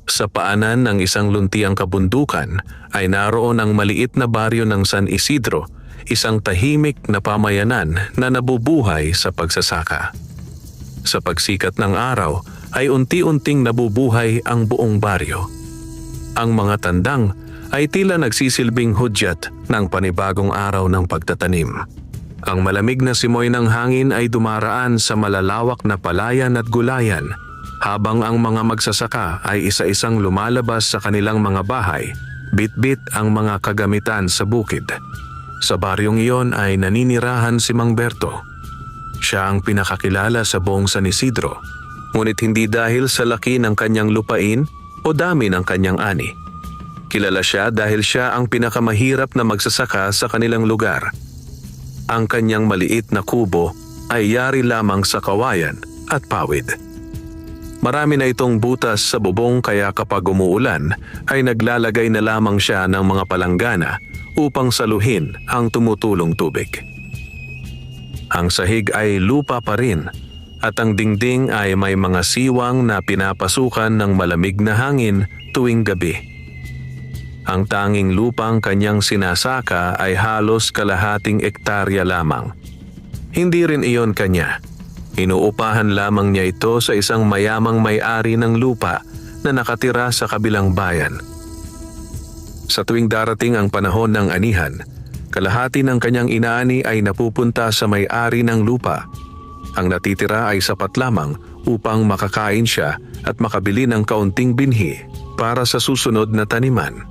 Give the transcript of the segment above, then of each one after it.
Sa paanan ng isang luntiang kabundukan ay naroon ang maliit na baryo ng San Isidro, isang tahimik na pamayanan na nabubuhay sa pagsasaka. Sa pagsikat ng araw ay unti-unting nabubuhay ang buong baryo. Ang mga tandang ay tila nagsisilbing hudyat ng panibagong araw ng pagtatanim. Ang malamig na simoy ng hangin ay dumaraan sa malalawak na palayan at gulayan, habang ang mga magsasaka ay isa-isang lumalabas sa kanilang mga bahay, bit-bit ang mga kagamitan sa bukid. Sa baryong iyon ay naninirahan si Mang Berto. Siya ang pinakakilala sa buong San Isidro, ngunit hindi dahil sa laki ng kanyang lupain o dami ng kanyang ani. Kilala siya dahil siya ang pinakamahirap na magsasaka sa kanilang lugar. Ang kanyang maliit na kubo ay yari lamang sa kawayan at pawid. Marami na itong butas sa bubong kaya kapag umuulan ay naglalagay na lamang siya ng mga palanggana upang saluhin ang tumutulong tubig. Ang sahig ay lupa pa rin at ang dingding ay may mga siwang na pinapasukan ng malamig na hangin tuwing gabi. Ang tanging lupang kanyang sinasaka ay halos kalahating ektarya lamang. Hindi rin iyon kanya. Inuupahan lamang niya ito sa isang mayamang may-ari ng lupa na nakatira sa kabilang bayan. Sa tuwing darating ang panahon ng anihan, kalahati ng kanyang inaani ay napupunta sa may-ari ng lupa. Ang natitira ay sapat lamang upang makakain siya at makabili ng kaunting binhi para sa susunod na taniman.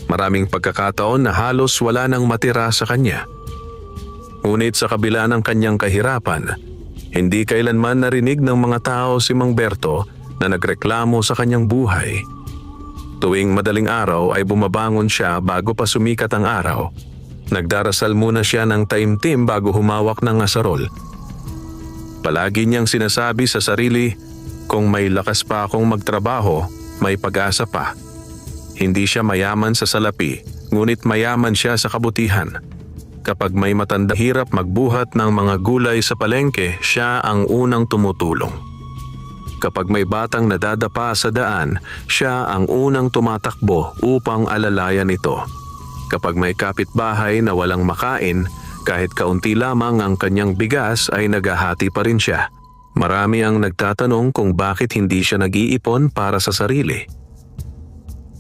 Maraming pagkakataon na halos wala nang matira sa kanya. Ngunit sa kabila ng kanyang kahirapan, hindi kailanman narinig ng mga tao si Mang Berto na nagreklamo sa kanyang buhay. Tuwing madaling araw ay bumabangon siya bago pa sumikat ang araw. Nagdarasal muna siya ng taimtim bago humawak ng asarol. Palagi niyang sinasabi sa sarili, kung may lakas pa akong magtrabaho, may pag-asa pa. Hindi siya mayaman sa salapi, ngunit mayaman siya sa kabutihan. Kapag may matanda hirap magbuhat ng mga gulay sa palengke, siya ang unang tumutulong. Kapag may batang nadadapa sa daan, siya ang unang tumatakbo upang alalayan ito. Kapag may kapitbahay na walang makain, kahit kaunti lamang ang kanyang bigas ay naghahati pa rin siya. Marami ang nagtatanong kung bakit hindi siya nag-iipon para sa sarili.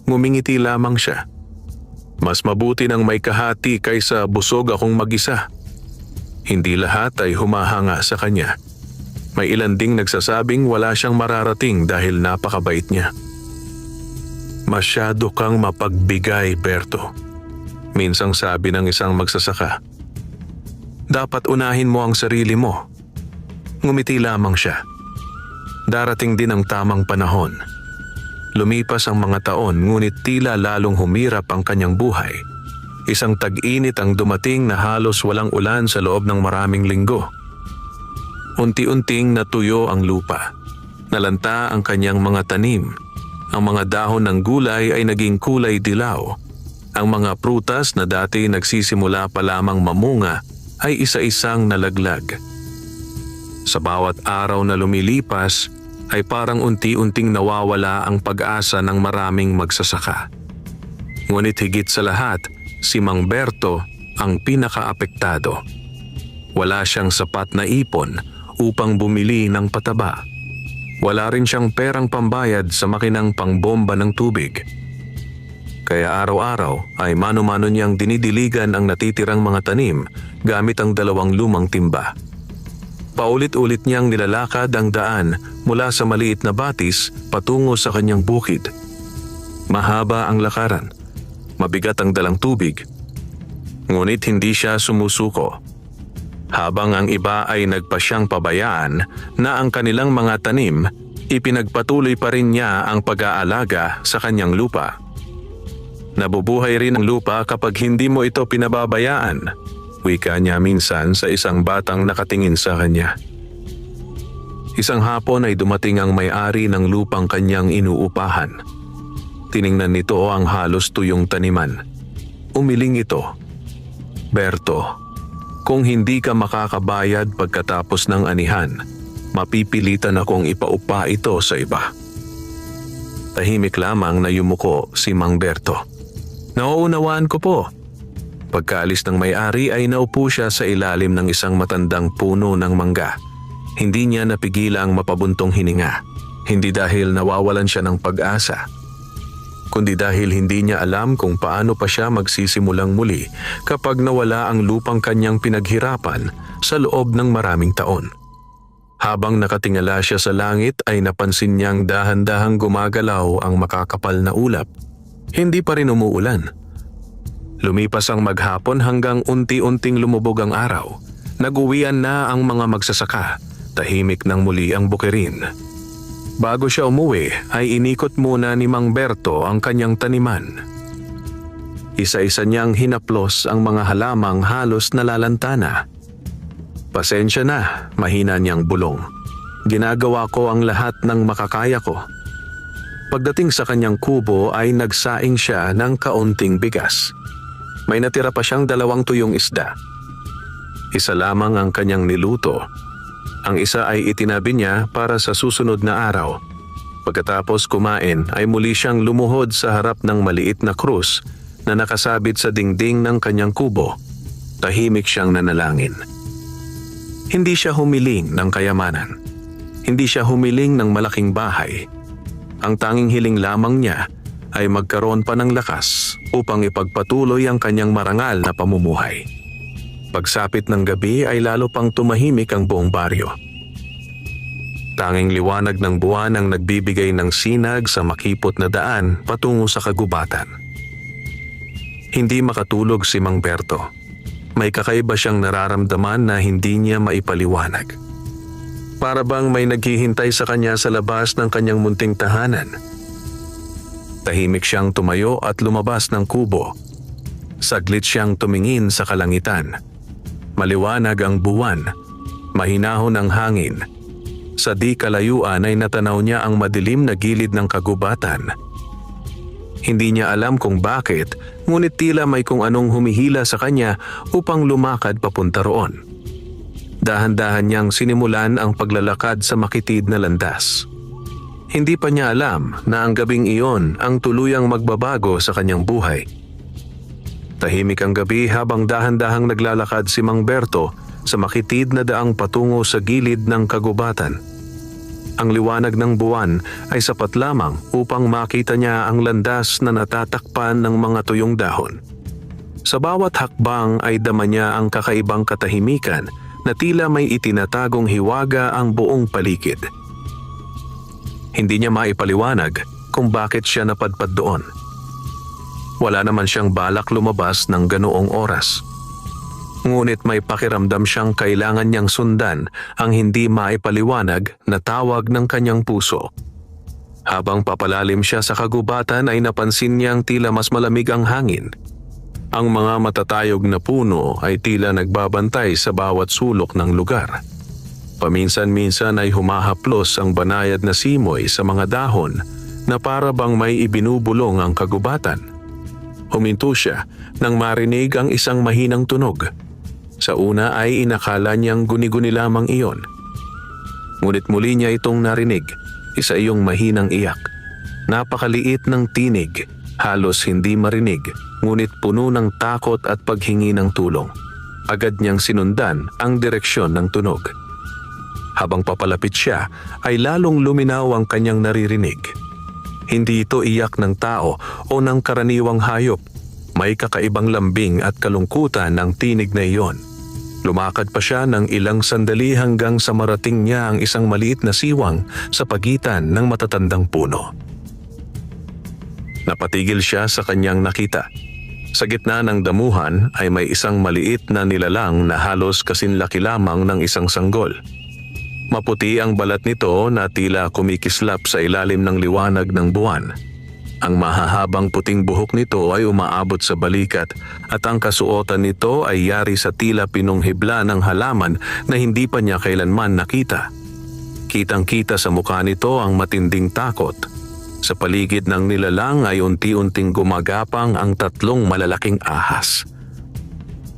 Ngumingiti lamang siya. Mas mabuti nang may kahati kaysa busog akong mag-isa. Hindi lahat ay humahanga sa kanya. May ilan ding nagsasabing wala siyang mararating dahil napakabait niya. Masyado kang mapagbigay, Berto. Minsang sabi ng isang magsasaka. Dapat unahin mo ang sarili mo. Ngumiti lamang siya. Darating din ang tamang panahon. Lumipas ang mga taon ngunit tila lalong humirap ang kanyang buhay. Isang tag-init ang dumating na halos walang ulan sa loob ng maraming linggo. Unti-unting natuyo ang lupa. Nalanta ang kanyang mga tanim. Ang mga dahon ng gulay ay naging kulay dilaw. Ang mga prutas na dati nagsisimula pa lamang mamunga ay isa-isang nalaglag. Sa bawat araw na lumilipas, ay parang unti-unting nawawala ang pag-asa ng maraming magsasaka. Ngunit higit sa lahat, si Mang Berto ang pinakaapektado. Wala siyang sapat na ipon upang bumili ng pataba. Wala rin siyang perang pambayad sa makinang pangbomba ng tubig. Kaya araw-araw ay mano-mano niyang dinidiligan ang natitirang mga tanim gamit ang 2 lumang timba. Paulit-ulit niyang nilalakad ang daan mula sa maliit na batis patungo sa kanyang bukid. Mahaba ang lakaran, mabigat ang dalang tubig, ngunit hindi siya sumusuko. Habang ang iba ay nagpasyang pabayaan na ang kanilang mga tanim, ipinagpatuloy pa rin niya ang pag-aalaga sa kanyang lupa. Nabubuhay rin ang lupa kapag hindi mo ito pinababayaan. Wika niya minsan sa isang batang nakatingin sa kanya. Isang hapon ay dumating ang may-ari ng lupang kanyang inuupahan. Tiningnan nito ang halos tuyong taniman. Umiling ito. Berto, kung hindi ka makakabayad pagkatapos ng anihan, mapipilitan akong ipaupa ito sa iba. Tahimik lamang na yumuko si Mang Berto. Nauunawaan ko po. Pagkaalis ng may-ari ay naupo siya sa ilalim ng isang matandang puno ng mangga. Hindi niya napigilang mapabuntong hininga. Hindi dahil nawawalan siya ng pag-asa, kundi dahil hindi niya alam kung paano pa siya magsisimulang muli kapag nawala ang lupang kanyang pinaghirapan sa loob ng maraming taon. Habang nakatingala siya sa langit ay napansin niyang dahan-dahang gumagalaw ang makakapal na ulap. Hindi pa rin umuulan. Lumipas ang maghapon hanggang unti-unting lumubog ang araw. Nag-uwian na ang mga magsasaka. Tahimik nang muli ang bukirin. Bago siya umuwi ay inikot muna ni Mang Berto ang kanyang taniman. Isa-isa niyang hinaplos ang mga halamang halos nalalantana. Pasensya na, mahina niyang bulong. Ginagawa ko ang lahat ng makakaya ko. Pagdating sa kanyang kubo ay nagsaing siya ng kaunting bigas. May natira pa siyang 2 tuyong isda. Isa lamang ang kanyang niluto. Ang isa ay itinabi niya para sa susunod na araw. Pagkatapos kumain ay muli siyang lumuhod sa harap ng maliit na krus na nakasabit sa dingding ng kanyang kubo. Tahimik siyang nanalangin. Hindi siya humiling ng kayamanan. Hindi siya humiling ng malaking bahay. Ang tanging hiling lamang niya ay magkaroon pa ng lakas upang ipagpatuloy ang kanyang marangal na pamumuhay. Pagsapit ng gabi ay lalo pang tumahimik ang buong baryo. Tanging liwanag ng buwan ang nagbibigay ng sinag sa makipot na daan patungo sa kagubatan. Hindi makatulog si Mang Berto. May kakaiba siyang nararamdaman na hindi niya maipaliwanag. Para bang may naghihintay sa kanya sa labas ng kanyang munting tahanan. Tahimik siyang tumayo at lumabas ng kubo. Saglit siyang tumingin sa kalangitan. Maliwanag ang buwan, mahinahon ang hangin. Sa di kalayuan ay natanaw niya ang madilim na gilid ng kagubatan. Hindi niya alam kung bakit, ngunit tila may kung anong humihila sa kanya upang lumakad papunta roon. Dahan-dahan niyang sinimulan ang paglalakad sa makitid na landas. Hindi pa niya alam na ang gabing iyon ang tuluyang magbabago sa kanyang buhay. Tahimik ang gabi habang dahan-dahang naglalakad si Mang Berto sa makitid na daang patungo sa gilid ng kagubatan. Ang liwanag ng buwan ay sapat lamang upang makita niya ang landas na natatakpan ng mga tuyong dahon. Sa bawat hakbang ay dama niya ang kakaibang katahimikan na tila may itinatagong hiwaga ang buong paligid. Hindi niya maipaliwanag kung bakit siya napadpad doon. Wala naman siyang balak lumabas ng ganoong oras. Ngunit may pakiramdam siyang kailangan niyang sundan ang hindi maipaliwanag na tawag ng kanyang puso. Habang papalalim siya sa kagubatan ay napansin niyang tila mas malamig ang hangin. Ang mga matatayog na puno ay tila nagbabantay sa bawat sulok ng lugar. Paminsan-minsan ay humahaplos ang banayad na simoy sa mga dahon na para bang may ibinubulong ang kagubatan. Huminto siya nang marinig ang isang mahinang tunog. Sa una ay inakala niyang guni-guni lamang iyon. Ngunit muli niya itong narinig, isa iyong mahinang iyak. Napakaliit ng tinig, halos hindi marinig, ngunit puno ng takot at paghingi ng tulong. Agad niyang sinundan ang direksyon ng tunog. Habang papalapit siya, ay lalong luminaw ang kanyang naririnig. Hindi ito iyak ng tao o ng karaniwang hayop. May kakaibang lambing at kalungkutan ng tinig na iyon. Lumakad pa siya ng ilang sandali hanggang sa marating niya ang isang maliit na siwang sa pagitan ng matatandang puno. Napatigil siya sa kanyang nakita. Sa gitna ng damuhan ay may isang maliit na nilalang na halos kasinlaki lamang ng isang sanggol. Maputi ang balat nito na tila kumikislap sa ilalim ng liwanag ng buwan. Ang mahahabang puting buhok nito ay umaabot sa balikat at ang kasuotan nito ay yari sa tila pinunghibla ng halaman na hindi pa niya kailanman nakita. Kitang-kita sa mukha nito ang matinding takot. Sa paligid ng nilalang ay unti-unting gumagapang ang 3 malalaking ahas.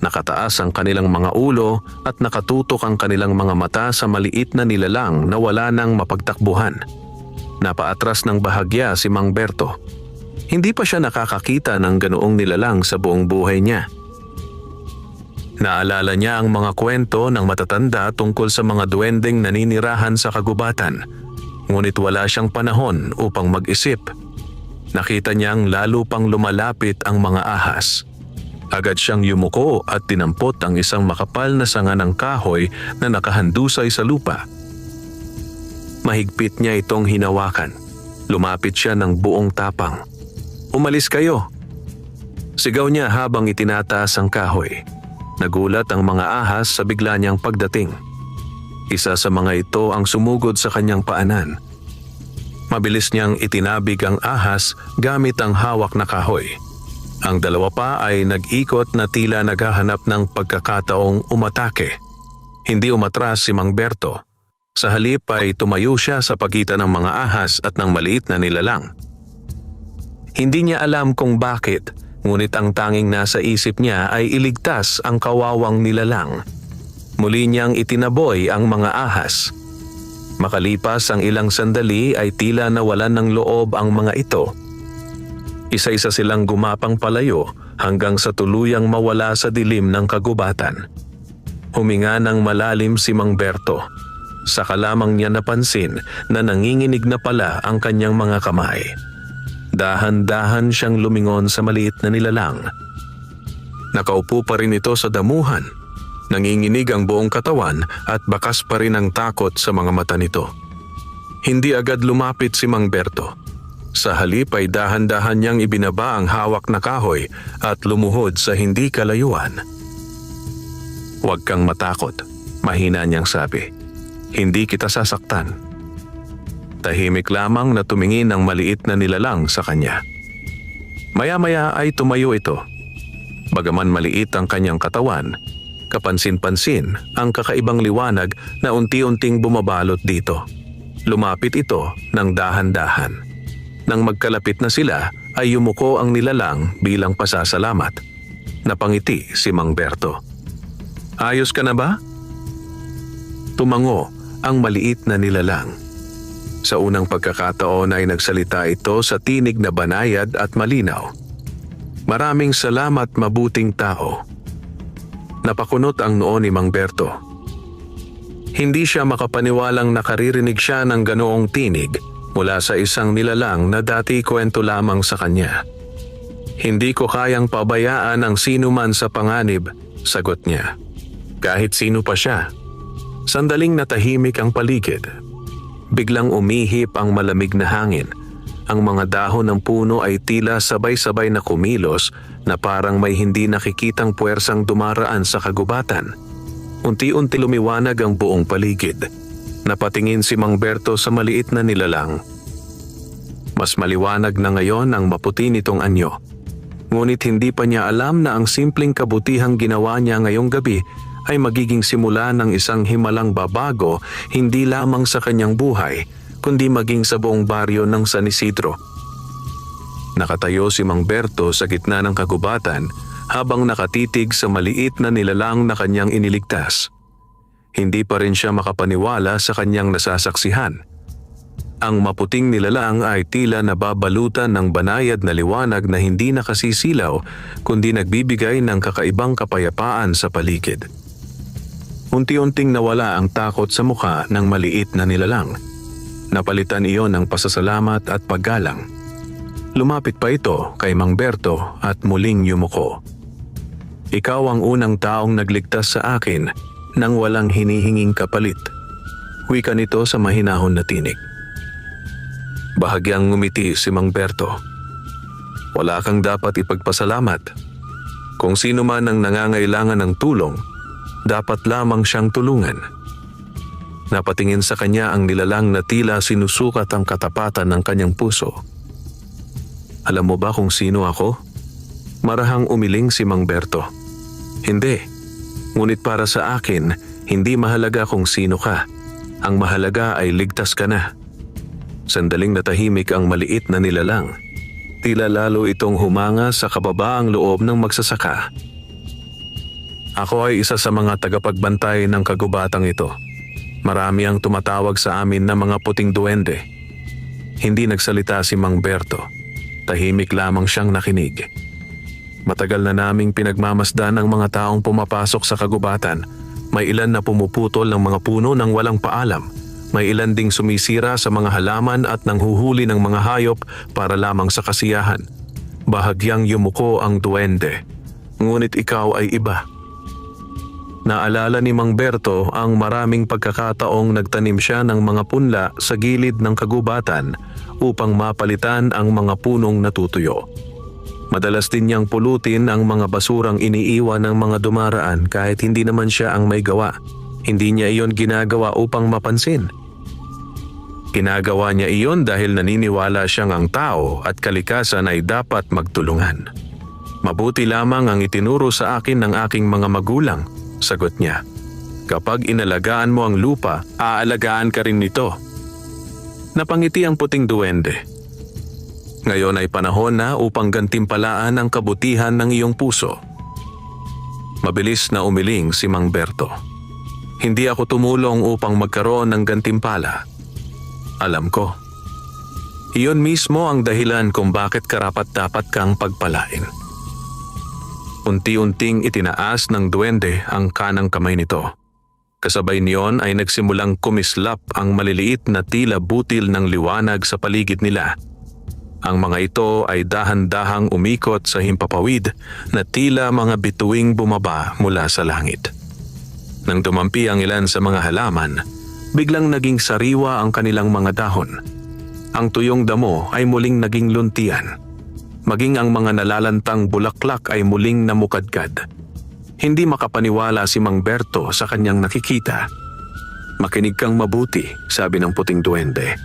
Nakataas ang kanilang mga ulo at nakatutok ang kanilang mga mata sa maliit na nilalang na wala nang mapagtakbuhan. Napaatras ng bahagya si Mang Berto. Hindi pa siya nakakakita ng ganoong nilalang sa buong buhay niya. Naalala niya ang mga kwento ng matatanda tungkol sa mga duwendeng naninirahan sa kagubatan, ngunit wala siyang panahon upang mag-isip. Nakita niyang lalo pang lumalapit ang mga ahas. Agad siyang yumuko at tinampot ang isang makapal na sanga ng kahoy na nakahandusay sa lupa. Mahigpit niya itong hinawakan. Lumapit siya ng buong tapang. "Umalis kayo!" Sigaw niya habang itinataas ang kahoy. Nagulat ang mga ahas sa bigla niyang pagdating. Isa sa mga ito ang sumugod sa kanyang paanan. Mabilis niyang itinabig ang ahas gamit ang hawak na kahoy. Ang dalawa pa ay nag-ikot na tila naghahanap ng pagkakataong umatake. Hindi umatras si Mang Berto. Sa halip ay tumayo siya sa pagitan ng mga ahas at ng maliit na nilalang. Hindi niya alam kung bakit, ngunit ang tanging nasa isip niya ay iligtas ang kawawang nilalang. Muli niyang itinaboy ang mga ahas. Makalipas ang ilang sandali ay tila nawalan ng loob ang mga ito. Isa-isa silang gumapang palayo hanggang sa tuluyang mawala sa dilim ng kagubatan. Huminga ng malalim si Mang Berto. Saka lamang niya napansin na nanginginig na pala ang kanyang mga kamay. Dahan-dahan siyang lumingon sa maliit na nilalang. Nakaupo pa rin ito sa damuhan. Nanginginig ang buong katawan at bakas pa rin ang takot sa mga mata nito. Hindi agad lumapit si Mang Berto. Sa halip ay dahan-dahan niyang ibinaba ang hawak na kahoy at lumuhod sa hindi kalayuan. "Huwag kang matakot," mahina niyang sabi. "Hindi kita sasaktan." Tahimik lamang na tumingin ang maliit na nilalang sa kanya. Maya-maya ay tumayo ito. Bagaman maliit ang kanyang katawan, kapansin-pansin ang kakaibang liwanag na unti-unting bumabalot dito. Lumapit ito ng dahan-dahan. Nang magkalapit na sila ay yumuko ang nilalang bilang pasasalamat. Napangiti si Mang Berto. "Ayos ka na ba?" Tumango ang maliit na nilalang. Sa unang pagkakataon ay nagsalita ito sa tinig na banayad at malinaw. "Maraming salamat, mabuting tao." Napakunot ang noo ni Mang Berto. Hindi siya makapaniwalang nakaririnig siya ng ganoong tinig mula sa isang nilalang na dati kwento lamang sa kanya. "Hindi ko kayang pabayaan ang sino man sa panganib," sagot niya. Kahit sino pa siya. Sandaling natahimik ang paligid. Biglang umihip ang malamig na hangin. Ang mga dahon ng puno ay tila sabay-sabay na kumilos na parang may hindi nakikitang puwersang dumaraan sa kagubatan. Unti-unti lumiwanag ang buong paligid. Napatingin si Mang Berto sa maliit na nilalang. Mas maliwanag na ngayon ang maputi nitong anyo. Ngunit hindi pa niya alam na ang simpleng kabutihang ginawa niya ngayong gabi ay magiging simula ng isang himalang babago hindi lamang sa kanyang buhay, kundi maging sa buong baryo ng San Isidro. Nakatayo si Mang Berto sa gitna ng kagubatan habang nakatitig sa maliit na nilalang na kanyang iniligtas. Hindi pa rin siya makapaniwala sa kanyang nasasaksihan. Ang maputing nilalang ay tila nababalutan ng banayad na liwanag na hindi nakasisilaw kundi nagbibigay ng kakaibang kapayapaan sa paligid. Unti-unting nawala ang takot sa mukha ng maliit na nilalang. Napalitan iyon ng pasasalamat at paggalang. Lumapit pa ito kay Mang Berto at muling yumuko. "Ikaw ang unang taong nagligtas sa akin nang walang hinihinging kapalit." Wika nito sa mahinahon na tinig. Bahagyang ngumiti si Mang Berto. "Wala kang dapat ipagpasalamat. Kung sino man ang nangangailangan ng tulong, dapat lamang siyang tulungan." Napatingin sa kanya ang nilalang na tila sinusukat ang katapatan ng kanyang puso. "Alam mo ba kung sino ako?" Marahang umiling si Mang Berto. "Hindi. Ngunit para sa akin, hindi mahalaga kung sino ka. Ang mahalaga ay ligtas ka na." Sandaling natahimik ang maliit na nilalang. Tila lalo itong humanga sa kababaang loob ng magsasaka. "Ako ay isa sa mga tagapagbantay ng kagubatang ito. Marami ang tumatawag sa amin na mga puting duwende. Hindi nagsalita si Mang Berto. Tahimik lamang siyang nakinig. Matagal na naming pinagmamasdan ang mga taong pumapasok sa kagubatan. May ilan na pumuputol ng mga puno nang walang paalam. May ilan ding sumisira sa mga halaman at nanghuhuli ng mga hayop para lamang sa kasiyahan. Bahagyang yumuko ang duwende. Ngunit ikaw ay iba. Naalala ni Mang Berto ang maraming pagkakataong nagtanim siya ng mga punla sa gilid ng kagubatan upang mapalitan ang mga punong natutuyo. Madalas din niyang pulutin ang mga basurang iniiwan ng mga dumaraan kahit hindi naman siya ang may gawa. Hindi niya iyon ginagawa upang mapansin. Ginagawa niya iyon dahil naniniwala siyang ang tao at kalikasan ay dapat magtulungan. Mabuti lamang ang itinuro sa akin ng aking mga magulang, sagot niya. Kapag inalagaan mo ang lupa, aalagaan ka rin nito. Napangiti ang puting duwende. Ngayon ay panahon na upang gantimpalaan ang kabutihan ng iyong puso. Mabilis na umiling si Mang Berto. Hindi ako tumulong upang magkaroon ng gantimpala. Alam ko. Iyon mismo ang dahilan kung bakit karapat-dapat kang pagpalain. Unti-unting itinaas ng duwende ang kanang kamay nito. Kasabay niyon ay nagsimulang kumislap ang maliliit na tila butil ng liwanag sa paligid nila. Ang mga ito ay dahan-dahang umikot sa himpapawid na tila mga bituing bumaba mula sa langit. Nang dumampi ang ilan sa mga halaman, biglang naging sariwa ang kanilang mga dahon. Ang tuyong damo ay muling naging luntian. Maging ang mga nalalantang bulaklak ay muling namukadkad. Hindi makapaniwala si Mang Berto sa kanyang nakikita. Makinig kang mabuti, sabi ng puting duwende.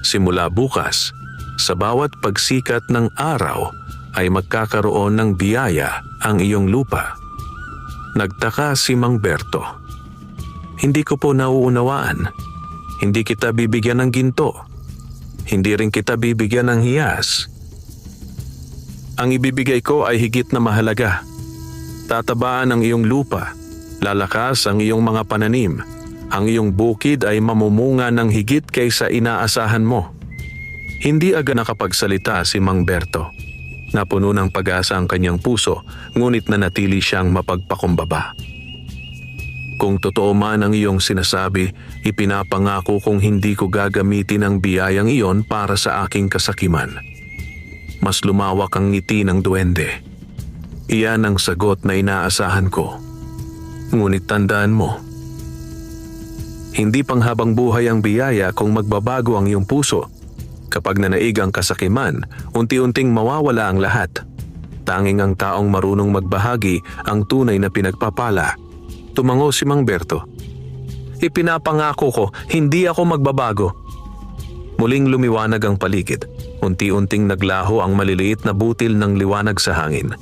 Simula bukas, sa bawat pagsikat ng araw ay magkakaroon ng biyaya ang iyong lupa. Nagtaka si Mang Berto. Hindi ko po nauunawaan. Hindi kita bibigyan ng ginto. Hindi rin kita bibigyan ng hiyas. Ang ibibigay ko ay higit na mahalaga. Tatabaan ang iyong lupa. Lalakas ang iyong mga pananim. Ang iyong bukid ay mamumunga ng higit kaysa inaasahan mo. Hindi agad nakapagsalita si Mang Berto. Napuno ng pag-asa ang kanyang puso, ngunit nanatili siyang mapagpakumbaba. Kung totoo man ang iyong sinasabi, ipinapangako kong hindi ko gagamitin ang biyayang iyon para sa aking kasakiman. Mas lumawak ang ngiti ng duwende. Iyan ang sagot na inaasahan ko. Ngunit tandaan mo, hindi panghabang buhay ang biyaya kung magbabago ang iyong puso. Kapag nanaig ang kasakiman, unti-unting mawawala ang lahat. Tanging ang taong marunong magbahagi ang tunay na pinagpapala. Tumango si Mang Berto. Ipinapangako ko, hindi ako magbabago. Muling lumiwanag ang paligid. Unti-unting naglaho ang maliliit na butil ng liwanag sa hangin.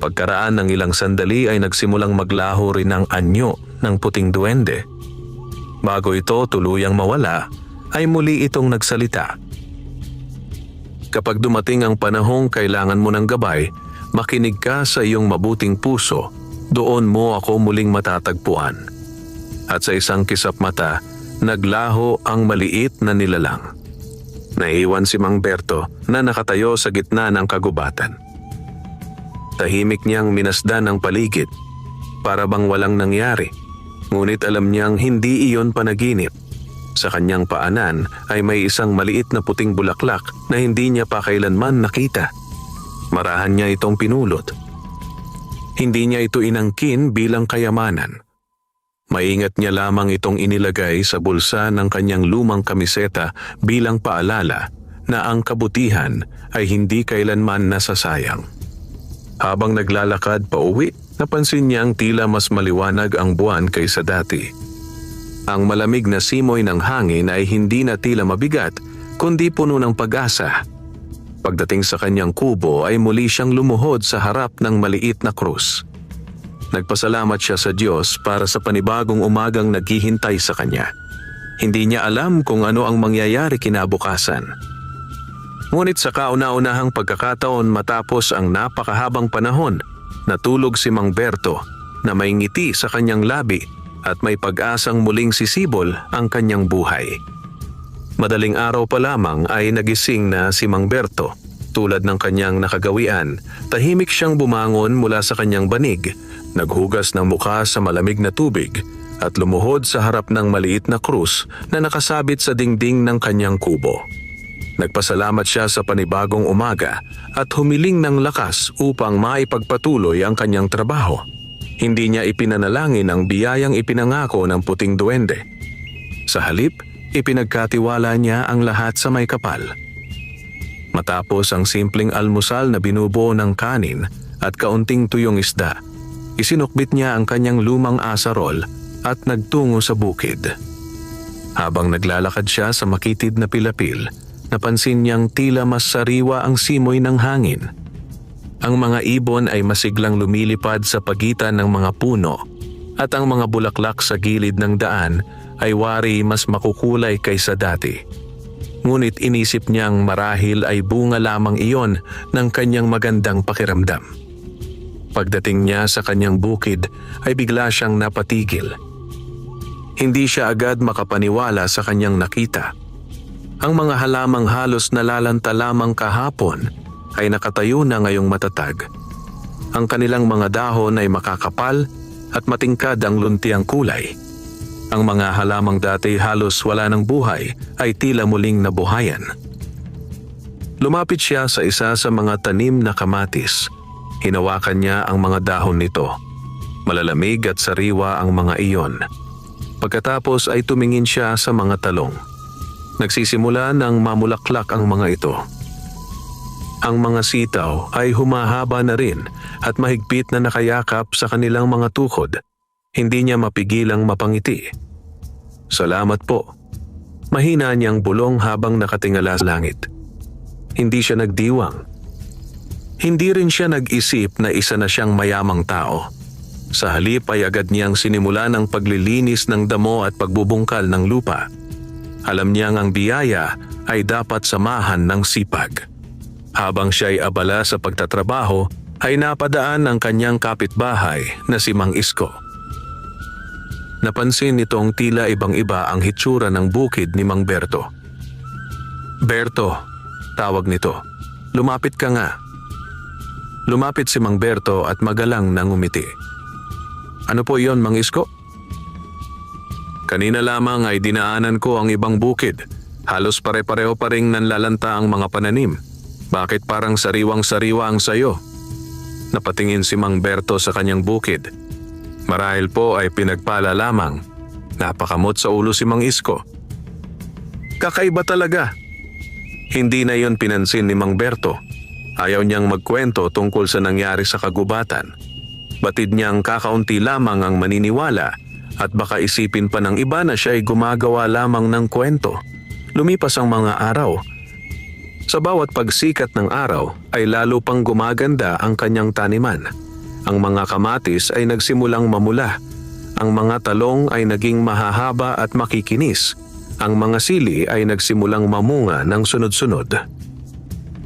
Pagkaraan ng ilang sandali ay nagsimulang maglaho rin ang anyo ng puting duwende. Bago ito tuluyang mawala, ay muli itong nagsalita. Kapag dumating ang panahong kailangan mo ng gabay, makinig ka sa iyong mabuting puso, doon mo ako muling matatagpuan. At sa isang kisap mata, naglaho ang maliit na nilalang. Naiwan si Mang Berto na nakatayo sa gitna ng kagubatan. Tahimik niyang minasdan ang paligid, para bang walang nangyari. Ngunit alam niyang hindi iyon panaginip. Sa kanyang paanan ay may isang maliit na puting bulaklak na hindi niya pa kailanman nakita. Marahan niya itong pinulot. Hindi niya ito inangkin bilang kayamanan. Maingat niya lamang itong inilagay sa bulsa ng kanyang lumang kamiseta bilang paalala na ang kabutihan ay hindi kailanman nasasayang. Habang naglalakad pa uwi, napansin niya ang tila mas maliwanag ang buwan kaysa dati. Ang malamig na simoy ng hangin ay hindi na tila mabigat, kundi puno ng pag-asa. Pagdating sa kanyang kubo ay muli siyang lumuhod sa harap ng maliit na krus. Nagpasalamat siya sa Diyos para sa panibagong umagang naghihintay sa kanya. Hindi niya alam kung ano ang mangyayari kinabukasan. Ngunit sa kauna-unahang pagkakataon matapos ang napakahabang panahon, natulog si Mang Berto na may ngiti sa kanyang labi at may pag-asang muling sisibol ang kanyang buhay. Madaling araw pa lamang ay nagising na si Mang Berto. Tulad ng kanyang nakagawian, tahimik siyang bumangon mula sa kanyang banig, naghugas ng mukha sa malamig na tubig at lumuhod sa harap ng maliit na krus na nakasabit sa dingding ng kanyang kubo. Nagpasalamat siya sa panibagong umaga at humiling ng lakas upang maipagpatuloy ang kanyang trabaho. Hindi niya ipinanalangin ang biyayang ipinangako ng puting duwende. Sa halip, ipinagkatiwala niya ang lahat sa may kapal. Matapos ang simpleng almusal na binubuo ng kanin at kaunting tuyong isda, isinukbit niya ang kanyang lumang asarol at nagtungo sa bukid. Habang naglalakad siya sa makitid na pilapil, napansin niyang tila mas sariwa ang simoy ng hangin. Ang mga ibon ay masiglang lumilipad sa pagitan ng mga puno at ang mga bulaklak sa gilid ng daan ay wari mas makukulay kaysa dati. Ngunit inisip niyang marahil ay bunga lamang iyon ng kanyang magandang pakiramdam. Pagdating niya sa kanyang bukid ay bigla siyang napatigil. Hindi siya agad makapaniwala sa kanyang nakita. Ang mga halamang halos nalalanta lamang kahapon ay nakatayo na ngayong matatag. Ang kanilang mga dahon ay makakapal at matingkad ang luntiang kulay. Ang mga halamang dati halos wala ng buhay ay tila muling nabuhayan. Lumapit siya sa isa sa mga tanim na kamatis. Hinawakan niya ang mga dahon nito. Malalamig at sariwa ang mga iyon. Pagkatapos ay tumingin siya sa mga talong. Nagsisimula ng mamulaklak ang mga ito. Ang mga sitaw ay humahaba na rin at mahigpit na nakayakap sa kanilang mga tukod. Hindi niya mapigilang mapangiti. Salamat po. Mahina niyang bulong habang nakatingala sa langit. Hindi siya nagdiwang. Hindi rin siya nag-isip na isa na siyang mayamang tao. Sa halip ay agad niyang sinimula ng paglilinis ng damo at pagbubungkal ng lupa. Alam niyang ang biyaya ay dapat samahan ng sipag. Habang siya'y abala sa pagtatrabaho, ay napadaan ang kanyang kapitbahay na si Mang Isko. Napansin nitong tila ibang-iba ang hitsura ng bukid ni Mang Berto. Berto, tawag nito. Lumapit ka nga. Lumapit si Mang Berto at magalang nang ngumiti. Ano po iyon, Mang Isko? Kanina lamang ay dinaanan ko ang ibang bukid. Halos pare-pareho pa ring nanlalanta ang mga pananim. Bakit parang sariwang-sariwa ang sayo? Napatingin si Mang Berto sa kanyang bukid. Marahil po ay pinagpala lamang. Napakamot sa ulo si Mang Isko. Kakaiba talaga. Hindi na yon pinansin ni Mang Berto. Ayaw niyang magkwento tungkol sa nangyari sa kagubatan. Batid niyang kakaunti lamang ang maniniwala at baka isipin pa ng iba na siya ay gumagawa lamang ng kwento. Lumipas ang mga araw. Sa bawat pagsikat ng araw ay lalo pang gumaganda ang kanyang taniman. Ang mga kamatis ay nagsimulang mamula. Ang mga talong ay naging mahahaba at makikinis. Ang mga sili ay nagsimulang mamunga ng sunod-sunod.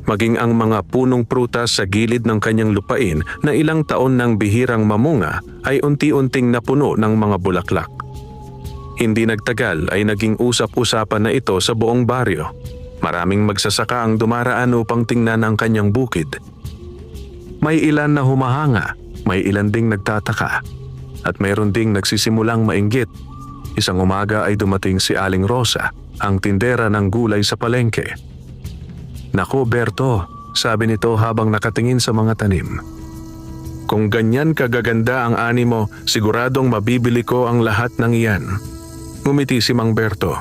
Maging ang mga punong prutas sa gilid ng kanyang lupain na ilang taon nang bihirang mamunga ay unti-unting napuno ng mga bulaklak. Hindi nagtagal ay naging usap-usapan na ito sa buong baryo. Maraming magsasaka ang dumaraan upang tingnan ang kanyang bukid. May ilan na humahanga, may ilan ding nagtataka, at mayroon ding nagsisimulang mainggit. Isang umaga ay dumating si Aling Rosa, ang tindera ng gulay sa palengke. Naku Berto, sabi nito habang nakatingin sa mga tanim. Kung ganyan kagaganda ang ani mo, siguradong mabibili ko ang lahat ng iyan. Ngumiti si Mang Berto.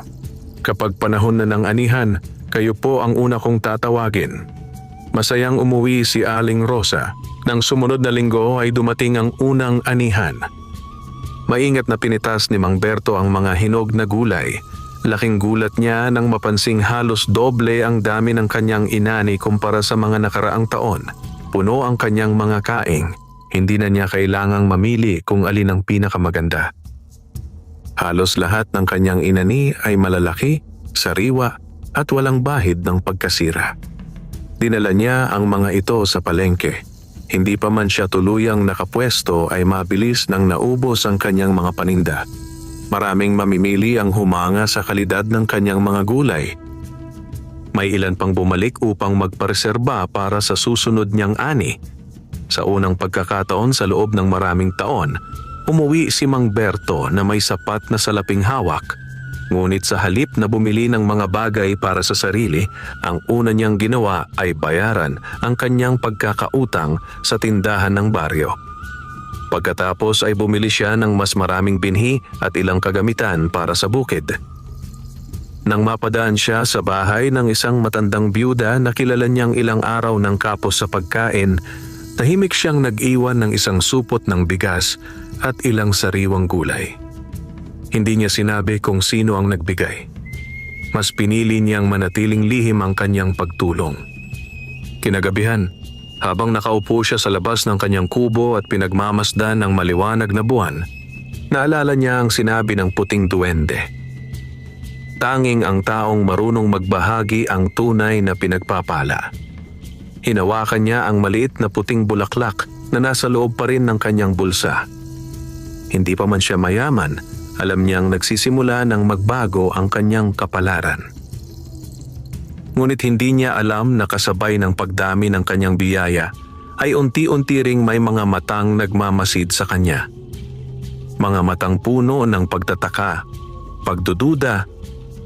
Kapag panahon na ng anihan, kayo po ang una kong tatawagin. Masayang umuwi si Aling Rosa. Nang sumunod na linggo ay dumating ang unang anihan. Maingat na pinitas ni Mang Berto ang mga hinog na gulay. Laking gulat niya nang mapansing halos doble ang dami ng kanyang inani kumpara sa mga nakaraang taon. Puno ang kanyang mga kaing. Hindi na niya kailangang mamili kung alin ang pinakamaganda. Halos lahat ng kanyang inani ay malalaki, sariwa at walang bahid ng pagkasira. Dinala niya ang mga ito sa palengke. Hindi pa man siya tuluyang nakapwesto ay mabilis nang naubos ang kanyang mga paninda. Maraming mamimili ang humanga sa kalidad ng kanyang mga gulay. May ilan pang bumalik upang magpareserba para sa susunod niyang ani. Sa unang pagkakataon sa loob ng maraming taon, umuwi si Mang Berto na may sapat na salaping hawak. Ngunit sa halip na bumili ng mga bagay para sa sarili, ang una niyang ginawa ay bayaran ang kanyang pagkakautang sa tindahan ng baryo. Pagkatapos ay bumili siya ng mas maraming binhi at ilang kagamitan para sa bukid. Nang mapadaan siya sa bahay ng isang matandang byuda na kilala niyang ilang araw ng kapos sa pagkain, tahimik siyang nag-iwan ng isang supot ng bigas at ilang sariwang gulay. Hindi niya sinabi kung sino ang nagbigay. Mas pinili niyang manatiling lihim ang kanyang pagtulong. Kinagabihan, habang nakaupo siya sa labas ng kanyang kubo at pinagmamasdan ng maliwanag na buwan, naalala niya ang sinabi ng puting duwende. Tanging ang taong marunong magbahagi ang tunay na pinagpapala. Hinawakan niya ang maliit na puting bulaklak na nasa loob pa rin ng kanyang bulsa. Hindi pa man siya mayaman, alam niyang nagsisimula ng magbago ang kanyang kapalaran. Ngunit hindi niya alam na kasabay ng pagdami ng kanyang biyaya ay unti-unti ring may mga matang nagmamasid sa kanya. Mga matang puno ng pagtataka, pagdududa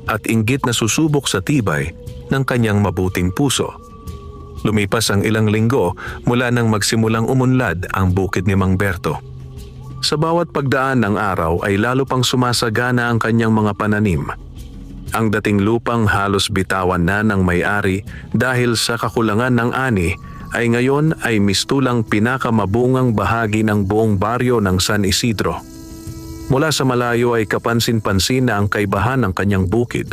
at inggit na susubok sa tibay ng kanyang mabuting puso. Lumipas ang ilang linggo mula nang magsimulang umunlad ang bukid ni Mang Berto. Sa bawat pagdaan ng araw ay lalo pang sumasagana ang kanyang mga pananim. Ang dating lupang halos bitawan na ng may-ari dahil sa kakulangan ng ani ay ngayon ay mistulang pinakamabungang bahagi ng buong baryo ng San Isidro. Mula sa malayo ay kapansin-pansin na ang kaibahan ng kanyang bukid.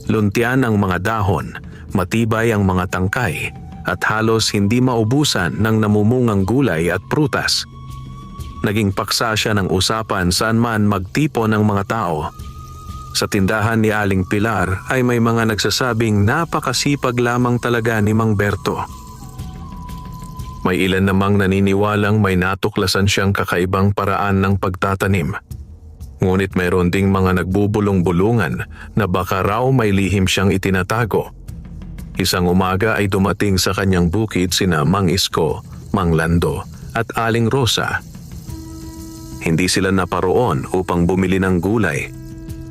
Luntian ang mga dahon, matibay ang mga tangkay, at halos hindi maubusan ng namumungang gulay at prutas. Naging paksa siya ng usapan saan man magtipon ng mga tao. Sa tindahan ni Aling Pilar ay may mga nagsasabing napakasipag lamang talaga ni Mang Berto. May ilan namang naniniwalang may natuklasan siyang kakaibang paraan ng pagtatanim. Ngunit mayroon ding mga nagbubulong-bulungan na baka raw may lihim siyang itinatago. Isang umaga ay dumating sa kanyang bukid sina Mang Isko, Mang Lando at Aling Rosa. Hindi sila naparoon upang bumili ng gulay.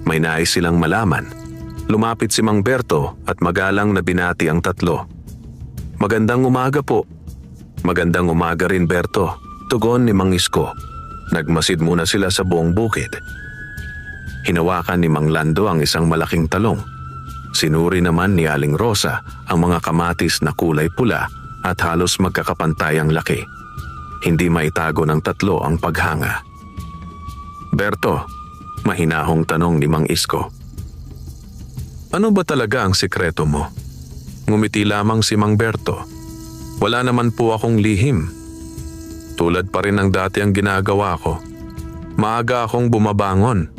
May nais silang malaman. Lumapit si Mang Berto at magalang na binati ang tatlo. "Magandang umaga po." "Magandang umaga rin, Berto," tugon ni Mang Isko. Nagmasid muna sila sa buong bukid. Hinawakan ni Mang Lando ang isang malaking talong. Sinuri naman ni Aling Rosa ang mga kamatis na kulay pula at halos magkakapantay ang laki. Hindi maitago ng tatlo ang paghanga. "Berto," mahinahong tanong ni Mang Isko, "ano ba talaga ang sikreto mo?" Ngumiti lamang si Mang Berto. "Wala naman po akong lihim. Tulad pa rin ng dati ang ginagawa ko. Maaga akong bumabangon.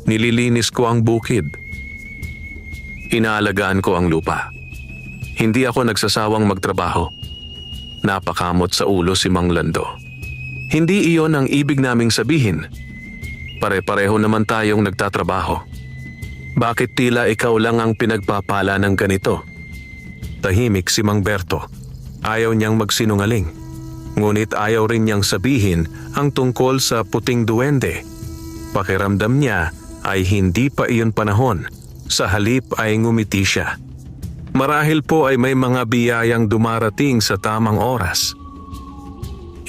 Nililinis ko ang bukid. Inaalagaan ko ang lupa. Hindi ako nagsasawang magtrabaho." Napakamot sa ulo si Mang Lando. "Hindi iyon ang ibig naming sabihin. Pare-pareho naman tayong nagtatrabaho. Bakit tila ikaw lang ang pinagpapala ng ganito?" Tahimik si Mang Berto. Ayaw niyang magsinungaling. Ngunit ayaw rin niyang sabihin ang tungkol sa puting duwende. Pakiramdam niya ay hindi pa iyon panahon. Sa halip ay ngumiti siya. Marahil po ay may mga biyayang dumarating sa tamang oras.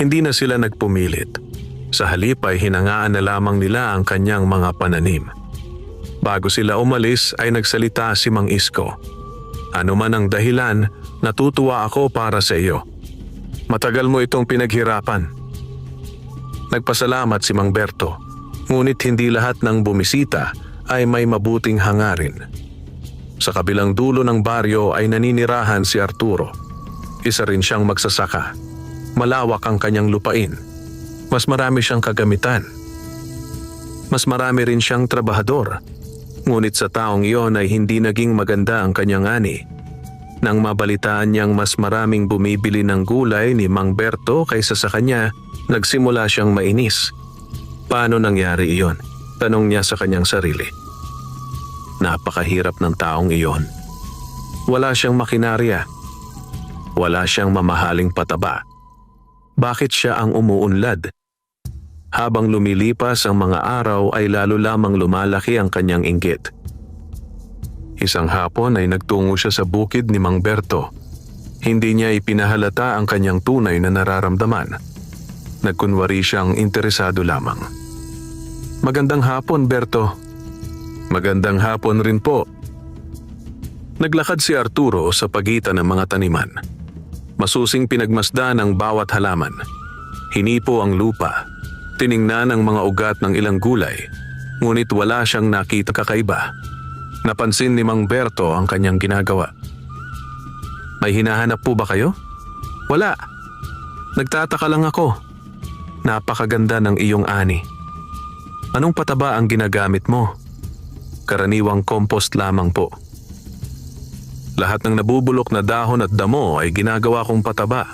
Hindi na sila nagpumilit. Sa halip ay hinangaan na lamang nila ang kanyang mga pananim. Bago sila umalis ay nagsalita si Mang Isko. "Ano man ang dahilan, natutuwa ako para sa iyo. Matagal mo itong pinaghirapan." Nagpasalamat si Mang Berto, ngunit hindi lahat ng bumisita ay may mabuting hangarin. Sa kabilang dulo ng baryo ay naninirahan si Arturo. Isa rin siyang magsasaka. Malawak ang kanyang lupain. Mas marami siyang kagamitan. Mas marami rin siyang trabahador. Ngunit sa taong iyon ay hindi naging maganda ang kanyang ani. Nang mabalitaan niyang mas maraming bumibili ng gulay ni Mang Berto kaysa sa kanya, nagsimula siyang mainis. Paano nangyari iyon? Tanong niya sa kanyang sarili. Napakahirap ng taong iyon. Wala siyang makinarya. Wala siyang mamahaling pataba. Bakit siya ang umuunlad? Habang lumilipas ang mga araw ay lalo lamang lumalaki ang kanyang inggit. Isang hapon ay nagtungo siya sa bukid ni Mang Berto. Hindi niya ipinahalata ang kanyang tunay na nararamdaman. Nagkunwari siyang interesado lamang. Magandang hapon, Berto. Magandang hapon rin po. Naglakad si Arturo sa pagitan ng mga taniman. Masusing pinagmasdan ang bawat halaman. Hinipo ang lupa. Tiningnan ang mga ugat ng ilang gulay. Ngunit wala siyang nakita kakaiba. Napansin ni Mang Berto ang kanyang ginagawa. May hinahanap po ba kayo? Wala. Nagtataka lang ako. Napakaganda ng iyong ani. Anong pataba ang ginagamit mo? Karaniwang compost lamang po. Lahat ng nabubulok na dahon at damo ay ginagawa kong pataba.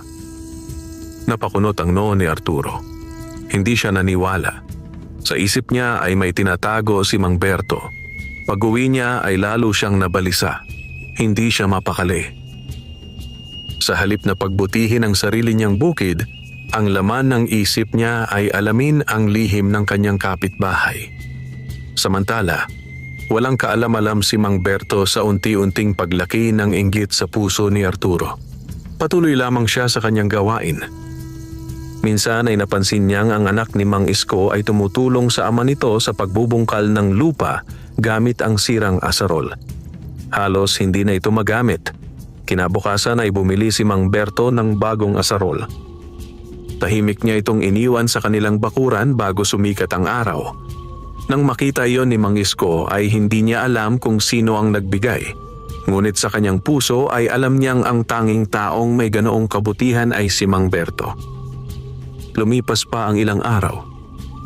Napakunot ang noo ni Arturo. Hindi siya naniwala. Sa isip niya ay may tinatago si Mang Berto. Pag-uwi niya ay lalo siyang nabalisa. Hindi siya mapakali. Sa halip na pagbutihin ang sarili niyang bukid, ang laman ng isip niya ay alamin ang lihim ng kanyang kapitbahay. Samantala, walang kaalam-alam si Mang Berto sa unti-unting paglaki ng inggit sa puso ni Arturo. Patuloy lamang siya sa kanyang gawain. Minsan ay napansin niyang ang anak ni Mang Isko ay tumutulong sa ama nito sa pagbubungkal ng lupa gamit ang sirang asarol. Halos hindi na ito magamit. Kinabukasan ay bumili si Mang Berto ng bagong asarol. Tahimik niya itong iniwan sa kanilang bakuran bago sumikat ang araw. Nang makita iyon ni Mang Isko ay hindi niya alam kung sino ang nagbigay. Ngunit sa kanyang puso ay alam niyang ang tanging taong may ganoong kabutihan ay si Mang Berto. Lumipas pa ang ilang araw.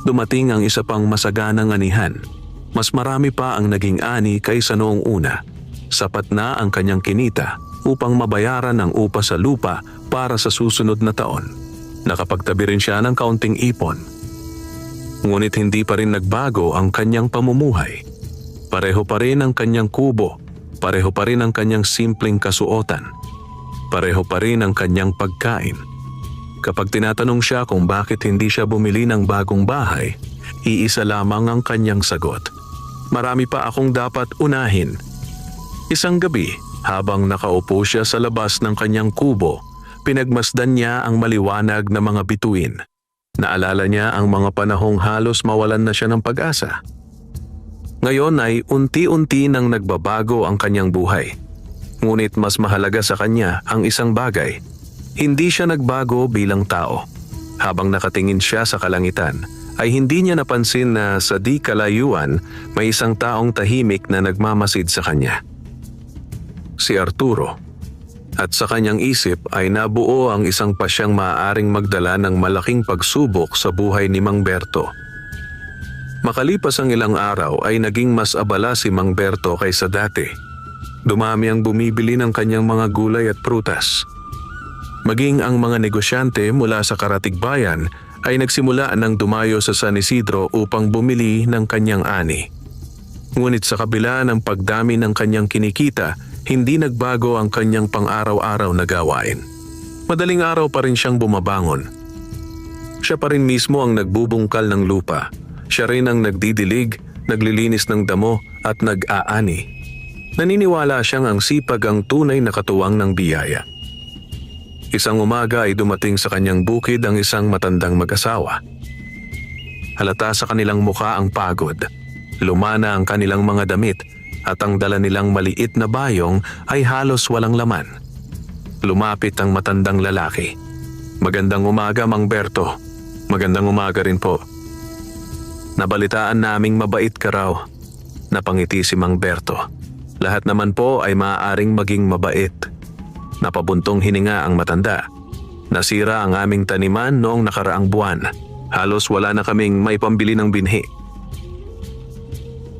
Dumating ang isa pang masaganang anihan. Mas marami pa ang naging ani kaysa noong una. Sapat na ang kanyang kinita upang mabayaran ang upa sa lupa para sa susunod na taon. Nakapagtabi rin siya ng kaunting ipon. Ngunit hindi pa rin nagbago ang kanyang pamumuhay. Pareho pa rin ang kanyang kubo. Pareho pa rin ang kanyang simpleng kasuotan. Pareho pa rin ang kanyang pagkain. Kapag tinatanong siya kung bakit hindi siya bumili ng bagong bahay, iisa lamang ang kanyang sagot. Marami pa akong dapat unahin. Isang gabi, habang nakaupo siya sa labas ng kanyang kubo, pinagmasdan niya ang maliwanag na mga bituin. Naalala niya ang mga panahong halos mawalan na siya ng pag-asa. Ngayon ay unti-unti nang nagbabago ang kanyang buhay. Ngunit mas mahalaga sa kanya ang isang bagay. Hindi siya nagbago bilang tao. Habang nakatingin siya sa kalangitan, ay hindi niya napansin na sa di kalayuan may isang taong tahimik na nagmamasid sa kanya. Si Arturo. At sa kanyang isip ay nabuo ang isang pasyang maaaring magdala ng malaking pagsubok sa buhay ni Mang Berto. Makalipas ang ilang araw ay naging mas abala si Mang Berto kaysa dati. Dumami ang bumibili ng kanyang mga gulay at prutas. Maging ang mga negosyante mula sa Karatigbayan ay nagsimula ng dumayo sa San Isidro upang bumili ng kanyang ani. Ngunit sa kabila ng pagdami ng kanyang kinikita, hindi nagbago ang kanyang pang-araw-araw na gawain. Madaling araw pa rin siyang bumabangon. Siya pa rin mismo ang nagbubungkal ng lupa. Siya rin ang nagdidilig, naglilinis ng damo at nag-aani. Naniniwala siyang ang sipag ang tunay na katuwang ng biyaya. Isang umaga ay dumating sa kanyang bukid ang isang matandang mag-asawa. Halata sa kanilang mukha ang pagod. Lumana ang kanilang mga damit at ang dala nilang maliit na bayong ay halos walang laman. Lumapit ang matandang lalaki. Magandang umaga, Mang Berto. Magandang umaga rin po. Nabalitaan naming mabait ka raw. Napangiti si Mang Berto. Lahat naman po ay maaaring maging mabait. Napabuntong hininga ang matanda. Nasira ang aming taniman noong nakaraang buwan. Halos wala na kaming may pambili ng binhi.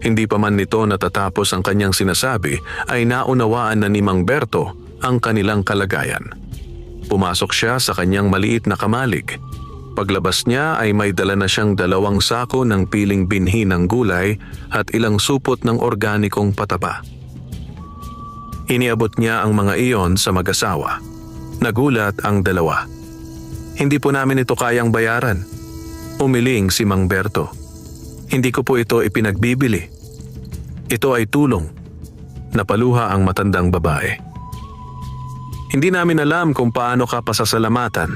Hindi pa man nito natatapos ang kanyang sinasabi ay naunawaan na ni Mang Berto ang kanilang kalagayan. Pumasok siya sa kanyang maliit na kamalig. Paglabas niya ay may dala na siyang 2 sako ng piling binhi ng gulay at ilang supot ng organikong pataba. Iniabot niya ang mga iyon sa mag-asawa. Nagulat ang dalawa. "Hindi po namin ito kayang bayaran." Umiling si Mang Berto. "Hindi ko po ito ipinagbibili. Ito ay tulong." Napaluha ang matandang babae. "Hindi namin alam kung paano ka pasasalamatan."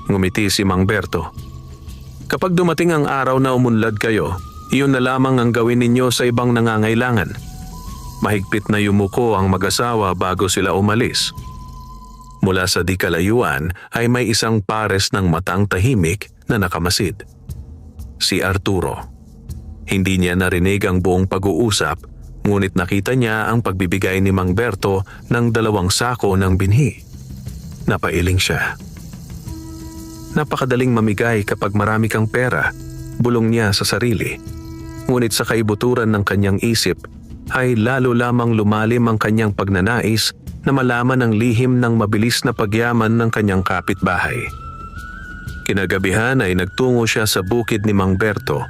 Ngumiti si Mang Berto. "Kapag dumating ang araw na umunlad kayo, iyon na lamang ang gawin ninyo sa ibang nangangailangan." Mahigpit na yumuko ang mag-asawa bago sila umalis. Mula sa di kalayuan ay may isang pares ng matang tahimik na nakamasid. Si Arturo. Hindi niya narinig ang buong pag-uusap, ngunit nakita niya ang pagbibigay ni Mang Berto ng 2 sako ng binhi. Napailing siya. Napakadaling mamigay kapag marami kang pera, bulong niya sa sarili. Ngunit sa kaibuturan ng kanyang isip ay lalo lamang lumalim ang kanyang pagnanais na malaman ang lihim ng mabilis na pagyaman ng kanyang kapitbahay. Kinagabihan ay nagtungo siya sa bukid ni Mang Berto.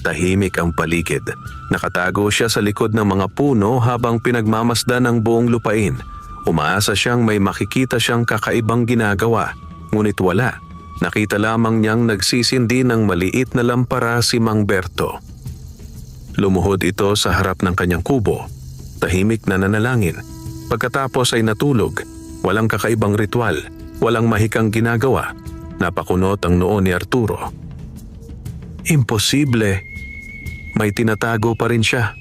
Tahimik ang paligid. Nakatago siya sa likod ng mga puno habang pinagmamasdan ang buong lupain. Umaasa siyang may makikita siyang kakaibang ginagawa. Ngunit wala. Nakita lamang niyang nagsisindi ng maliit na lampara si Mang Berto. Lumuhod ito sa harap ng kanyang kubo. Tahimik na nanalangin. Pagkatapos ay natulog. Walang kakaibang ritual. Walang mahikang ginagawa. Napakunot ang noo ni Arturo. Imposible. May tinatago pa rin siya.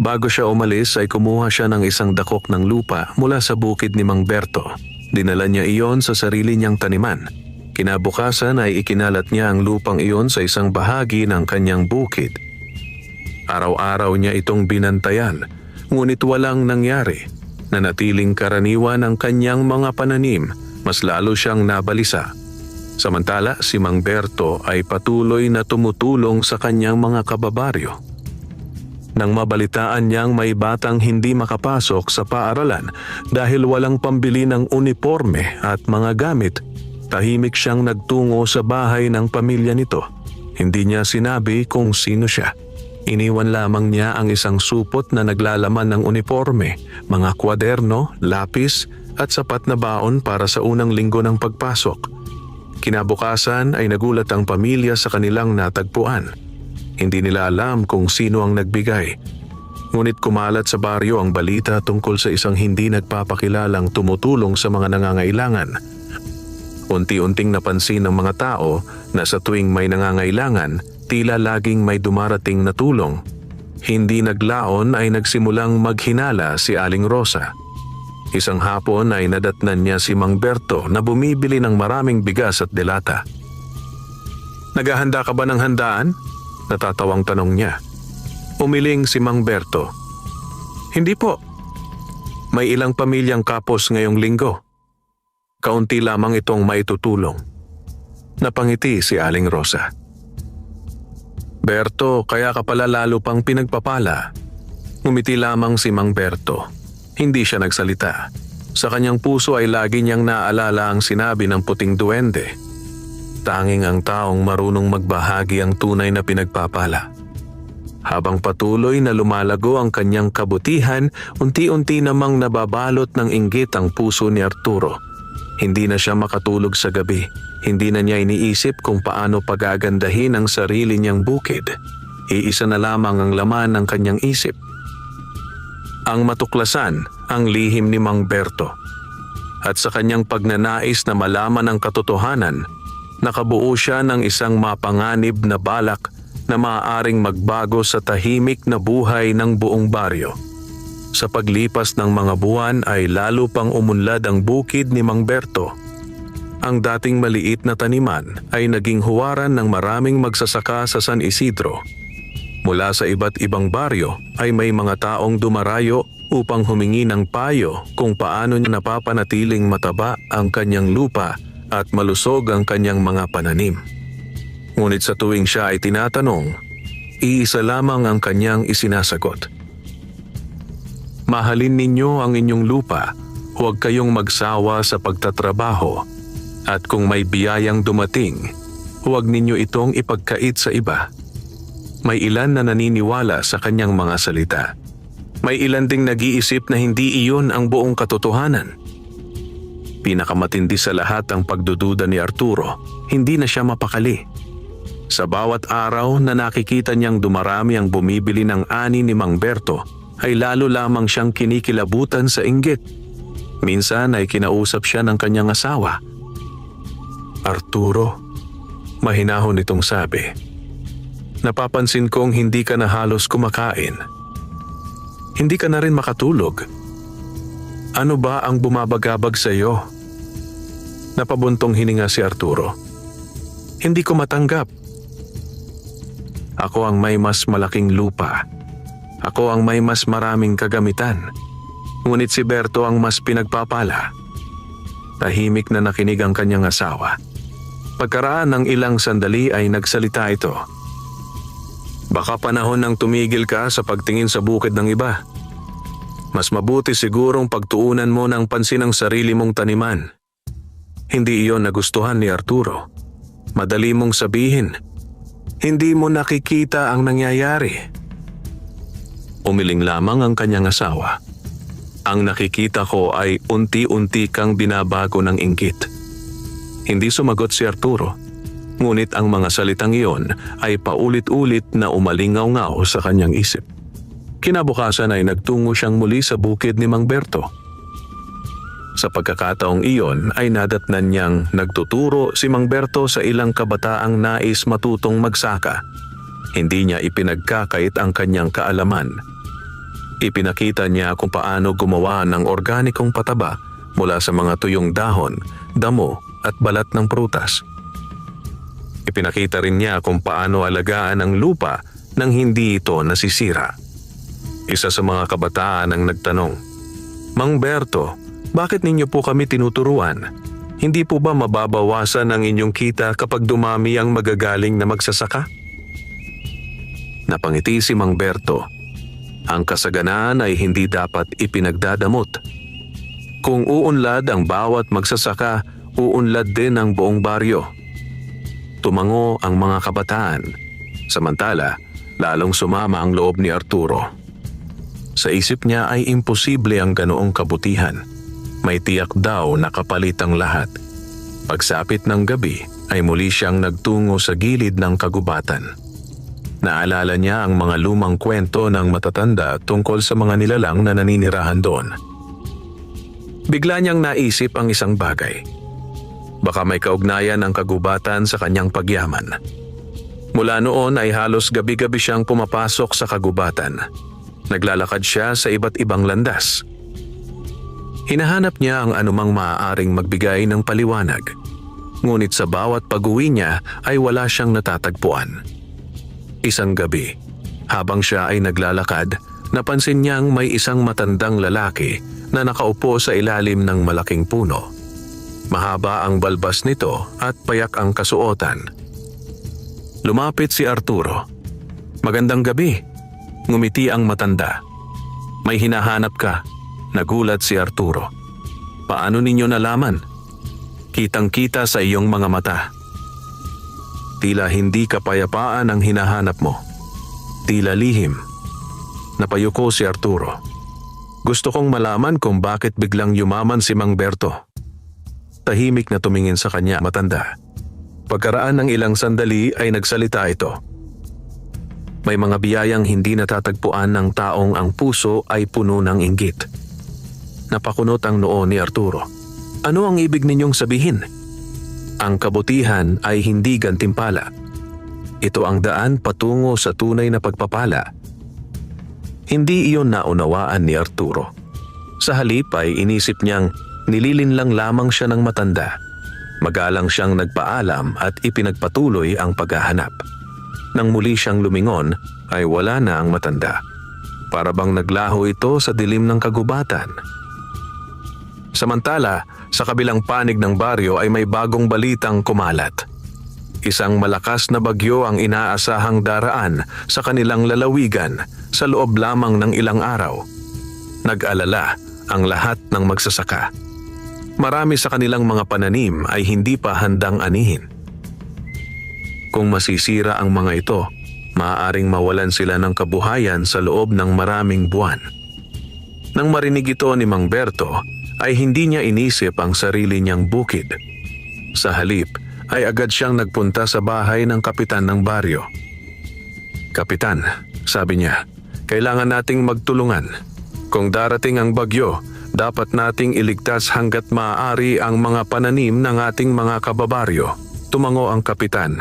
Bago siya umalis ay kumuha siya ng isang dakok ng lupa mula sa bukid ni Mang Berto. Dinala niya iyon sa sarili niyang taniman. Kinabukasan ay ikinalat niya ang lupang iyon sa isang bahagi ng kanyang bukid. Araw-araw niya itong binantayan, ngunit walang nangyari. Nanatiling karaniwan ang kanyang mga pananim, mas lalo siyang nabalisa. Samantala si Mang Berto ay patuloy na tumutulong sa kanyang mga kababaryo. Nang mabalitaan niyang may batang hindi makapasok sa paaralan dahil walang pambili ng uniforme at mga gamit, tahimik siyang nagtungo sa bahay ng pamilya nito. Hindi niya sinabi kung sino siya. Iniwan lamang niya ang isang supot na naglalaman ng uniforme, mga kwaderno, lapis at sapat na baon para sa unang linggo ng pagpasok. Kinabukasan ay nagulat ang pamilya sa kanilang natagpuan. Hindi nila alam kung sino ang nagbigay. Ngunit kumalat sa baryo ang balita tungkol sa isang hindi nagpapakilalang tumutulong sa mga nangangailangan. Unti-unting napansin ng mga tao na sa tuwing may nangangailangan, tila laging may dumarating na tulong. Hindi naglaon ay nagsimulang maghinala si Aling Rosa. Isang hapon ay nadatnan niya si Mang Berto na bumibili ng maraming bigas at delata. "Naghahanda ka ba ng handaan?" Natatawang tanong niya. Umiling si Mang Berto. "Hindi po. May ilang pamilyang kapos ngayong linggo. Kaunti lamang itong maitutulong." Napangiti si Aling Rosa. "Berto, kaya ka pala lalo pang pinagpapala." Ngumiti lamang si Mang Berto. Hindi siya nagsalita. Sa kanyang puso ay lagi niyang naalala ang sinabi ng puting duwende. Tanging ang taong marunong magbahagi ang tunay na pinagpapala. Habang patuloy na lumalago ang kanyang kabutihan, unti-unti namang nababalot ng inggit ang puso ni Arturo. Hindi na siya makatulog sa gabi. Hindi na niya iniisip kung paano pagagandahin ang sarili niyang bukid. Iisa na lamang ang laman ng kanyang isip. Ang matuklasan ang lihim ni Mang Berto. At sa kanyang pagnanais na malaman ang katotohanan, nakabuo siya ng isang mapanganib na balak na maaaring magbago sa tahimik na buhay ng buong baryo. Sa paglipas ng mga buwan ay lalo pang umunlad ang bukid ni Mang Berto. Ang dating maliit na taniman ay naging huwaran ng maraming magsasaka sa San Isidro. Mula sa iba't ibang baryo ay may mga taong dumarayo upang humingi ng payo kung paano niya napapanatiling mataba ang kanyang lupa at malusog ang kanyang mga pananim. Ngunit sa tuwing siya ay tinatanong, iisa lamang ang kanyang isinasagot. "Mahalin ninyo ang inyong lupa, huwag kayong magsawa sa pagtatrabaho. At kung may biyayang dumating, huwag ninyo itong ipagkait sa iba. May ilan na naniniwala sa kanyang mga salita. May ilan ding nag-iisip na hindi iyon ang buong katotohanan. Pinakamatindi sa lahat ang pagdududa ni Arturo, hindi na siya mapakali. Sa bawat araw na nakikita niyang dumarami ang bumibili ng ani ni Mang Berto, ay lalo lamang siyang kinikilabutan sa inggit. Minsan ay kinausap siya ng kanyang asawa. Arturo, mahinahon itong sabi. Napapansin kong hindi ka na halos kumakain. Hindi ka na rin makatulog. Ano ba ang bumabagabag sa iyo? Napabuntong hininga si Arturo. Hindi ko matanggap. Ako ang may mas malaking lupa. Ako ang may mas maraming kagamitan. Ngunit si Berto ang mas pinagpapala. Tahimik na nakinig ang kanyang asawa. Pagkaraan ng ilang sandali ay nagsalita ito. Baka panahon nang tumigil ka sa pagtingin sa bukid ng iba. Mas mabuti sigurong pagtuunan mo ng pansin ang sarili mong taniman. Hindi iyon nagustuhan ni Arturo. Madali mong sabihin, hindi mo nakikita ang nangyayari. Umiling lamang ang kanyang asawa. Ang nakikita ko ay unti-unti kang binabago ng inggit. Hindi sumagot si Arturo. Ngunit ang mga salitang iyon ay paulit-ulit na umalingaw-ngaw sa kanyang isip. Kinabukasan ay nagtungo siyang muli sa bukid ni Mang Berto. Sa pagkakataong iyon ay nadatnan niyang nagtuturo si Mang Berto sa ilang kabataang nais matutong magsaka. Hindi niya ipinagkakait ang kanyang kaalaman. Ipinakita niya kung paano gumawa ng organikong pataba mula sa mga tuyong dahon, damo at balat ng prutas. Ipinakita rin niya kung paano alagaan ang lupa nang hindi ito nasisira. Isa sa mga kabataan ang nagtanong, Mang Berto, bakit ninyo po kami tinuturuan? Hindi po ba mababawasan ang inyong kita kapag dumami ang magagaling na magsasaka? Napangiti si Mang Berto. Ang kasaganaan ay hindi dapat ipinagdadamot. Kung uunlad ang bawat magsasaka, uunlad din ang buong baryo. Tumango ang mga kabataan. Samantala, lalong sumama ang loob ni Arturo. Sa isip niya ay imposible ang ganoong kabutihan. May tiyak daw na kapalit ang lahat. Pagsapit ng gabi ay muli siyang nagtungo sa gilid ng kagubatan. Naalala niya ang mga lumang kwento ng matatanda tungkol sa mga nilalang na naninirahan doon. Bigla niyang naisip ang isang bagay. Baka may kaugnayan ang kagubatan sa kanyang pagyaman. Mula noon ay halos gabi-gabi siyang pumapasok sa kagubatan. Naglalakad siya sa iba't ibang landas. Hinahanap niya ang anumang maaaring magbigay ng paliwanag. Ngunit sa bawat pag-uwi niya ay wala siyang natatagpuan. Isang gabi, habang siya ay naglalakad, napansin niyang may isang matandang lalaki na nakaupo sa ilalim ng malaking puno. Mahaba ang balbas nito at payak ang kasuotan. Lumapit si Arturo. Magandang gabi. Ngumiti ang matanda. May hinahanap ka. Nagulat si Arturo. Paano ninyo nalaman? Kitang-kita sa iyong mga mata. Tila hindi kapayapaan ang hinahanap mo. Tila lihim. Napayuko si Arturo. Gusto kong malaman kung bakit biglang yumaman si Mang Berto. Tahimik na tumingin sa kanya matanda. Pagkaraan ng ilang sandali ay nagsalita ito. May mga biyayang hindi natatagpuan ng taong ang puso ay puno ng inggit. Napakunot ang noo ni Arturo. Ano ang ibig ninyong sabihin? Ang kabutihan ay hindi gantimpala. Ito ang daan patungo sa tunay na pagpapala. Hindi iyon naunawaan ni Arturo. Sa halip ay inisip niyang nililinlang lamang siya ng matanda. Magalang siyang nagpaalam at ipinagpatuloy ang paghahanap. Nang muli siyang lumingon ay wala na ang matanda. Para bang naglaho ito sa dilim ng kagubatan. Samantala, sa kabilang panig ng baryo ay may bagong balitang kumalat. Isang malakas na bagyo ang inaasahang daraan sa kanilang lalawigan sa loob lamang ng ilang araw. Nag-alala ang lahat ng magsasaka. Marami sa kanilang mga pananim ay hindi pa handang anihin. Kung masisira ang mga ito, maaaring mawalan sila ng kabuhayan sa loob ng maraming buwan. Nang marinig ito ni Mang Berto, ay hindi niya inisip ang sarili niyang bukid. Sa halip, ay agad siyang nagpunta sa bahay ng kapitan ng baryo. "Kapitan," sabi niya, "kailangan nating magtulungan. Kung darating ang bagyo, dapat nating iligtas hanggat maaari ang mga pananim ng ating mga kababaryo." Tumango ang kapitan.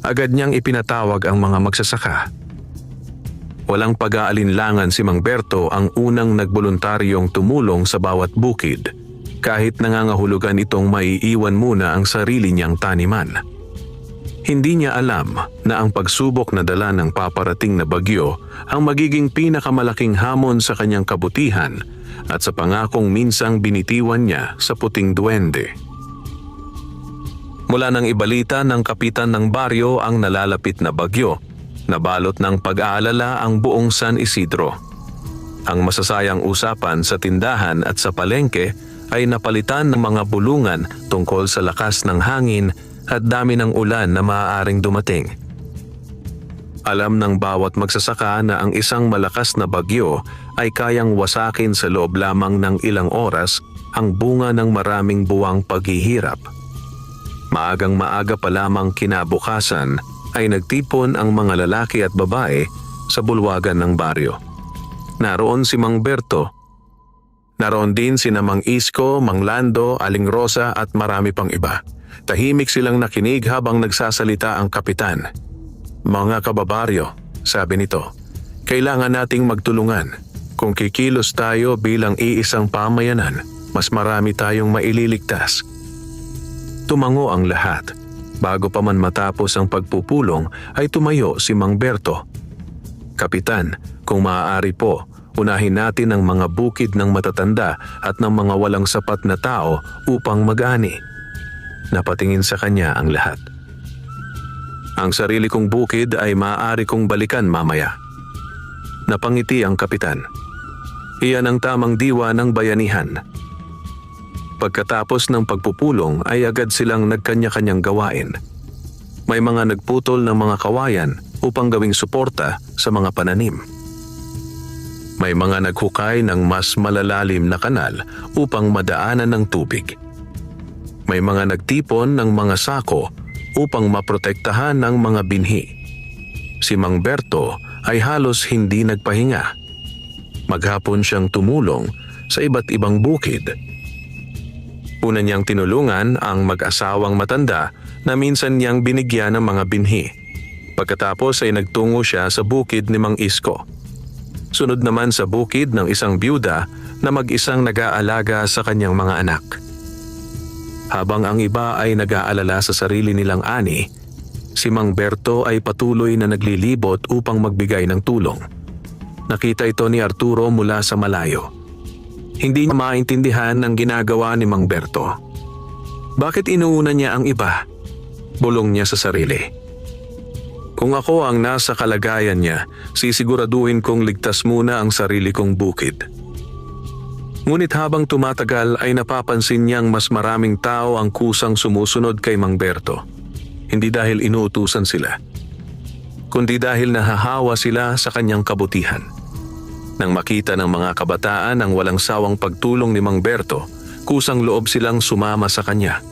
Agad niyang ipinatawag ang mga magsasaka. Walang pag-aalinlangan si Mang Berto ang unang nagboluntaryong tumulong sa bawat bukid, kahit nangangahulugan itong maiiwan muna ang sarili niyang taniman. Hindi niya alam na ang pagsubok na dala ng paparating na bagyo ang magiging pinakamalaking hamon sa kanyang kabutihan at sa pangakong minsang binitiwan niya sa puting duwende. Mula nang ibalita ng kapitan ng baryo ang nalalapit na bagyo, nabalot ng pag-aalala ang buong San Isidro. Ang masasayang usapan sa tindahan at sa palengke ay napalitan ng mga bulungan tungkol sa lakas ng hangin at dami ng ulan na maaaring dumating. Alam ng bawat magsasaka na ang isang malakas na bagyo ay kayang wasakin sa loob lamang ng ilang oras ang bunga ng maraming buwang paghihirap. Maagang maaga pa lamang kinabukasan ay nagtipon ang mga lalaki at babae sa bulwagan ng baryo. Naroon si Mang Berto. Naroon din sina Mang Isko, Mang Lando, Aling Rosa at marami pang iba. Tahimik silang nakinig habang nagsasalita ang kapitan. "Mga kababaryo," sabi nito, "kailangan nating magtulungan. Kung kikilos tayo bilang iisang pamayanan, mas marami tayong maililigtas." Tumango ang lahat. Bago pa man matapos ang pagpupulong ay tumayo si Mang Berto. "Kapitan, kung maaari po, unahin natin ang mga bukid ng matatanda at ng mga walang sapat na tao upang mag-ani." Napatingin sa kanya ang lahat. "Ang sarili kong bukid ay maaari kong balikan mamaya." Napangiti ang kapitan. Iyan ang tamang diwa ng bayanihan. Pagkatapos ng pagpupulong ay agad silang nagkanya-kanyang gawain. May mga nagputol ng mga kawayan upang gawing suporta sa mga pananim. May mga naghukay ng mas malalalim na kanal upang madaanan ng tubig. May mga nagtipon ng mga sako upang maprotektahan ng mga binhi. Si Mang Berto ay halos hindi nagpahinga. Maghapon siyang tumulong sa iba't ibang bukid. Una niyang tinulungan ang mag-asawang matanda na minsan niyang binigyan ng mga binhi. Pagkatapos ay nagtungo siya sa bukid ni Mang Isko. Sunod naman sa bukid ng isang byuda na mag-isang nag-aalaga sa kanyang mga anak. Habang ang iba ay nag-aalala sa sarili nilang ani, si Mang Berto ay patuloy na naglilibot upang magbigay ng tulong. Nakita ito ni Arturo mula sa malayo. Hindi niya maintindihan ang ginagawa ni Mang Berto. Bakit inuuna niya ang iba? Bulong niya sa sarili. Kung ako ang nasa kalagayan niya, sisiguraduhin kong ligtas muna ang sarili kong bukid. Ngunit habang tumatagal ay napapansin niyang mas maraming tao ang kusang sumusunod kay Mang Berto. Hindi dahil inuutusan sila, kundi dahil nahahawa sila sa kanyang kabutihan. Nang makita ng mga kabataan ang walang sawang pagtulong ni Mang Berto, kusang loob silang sumama sa kanya.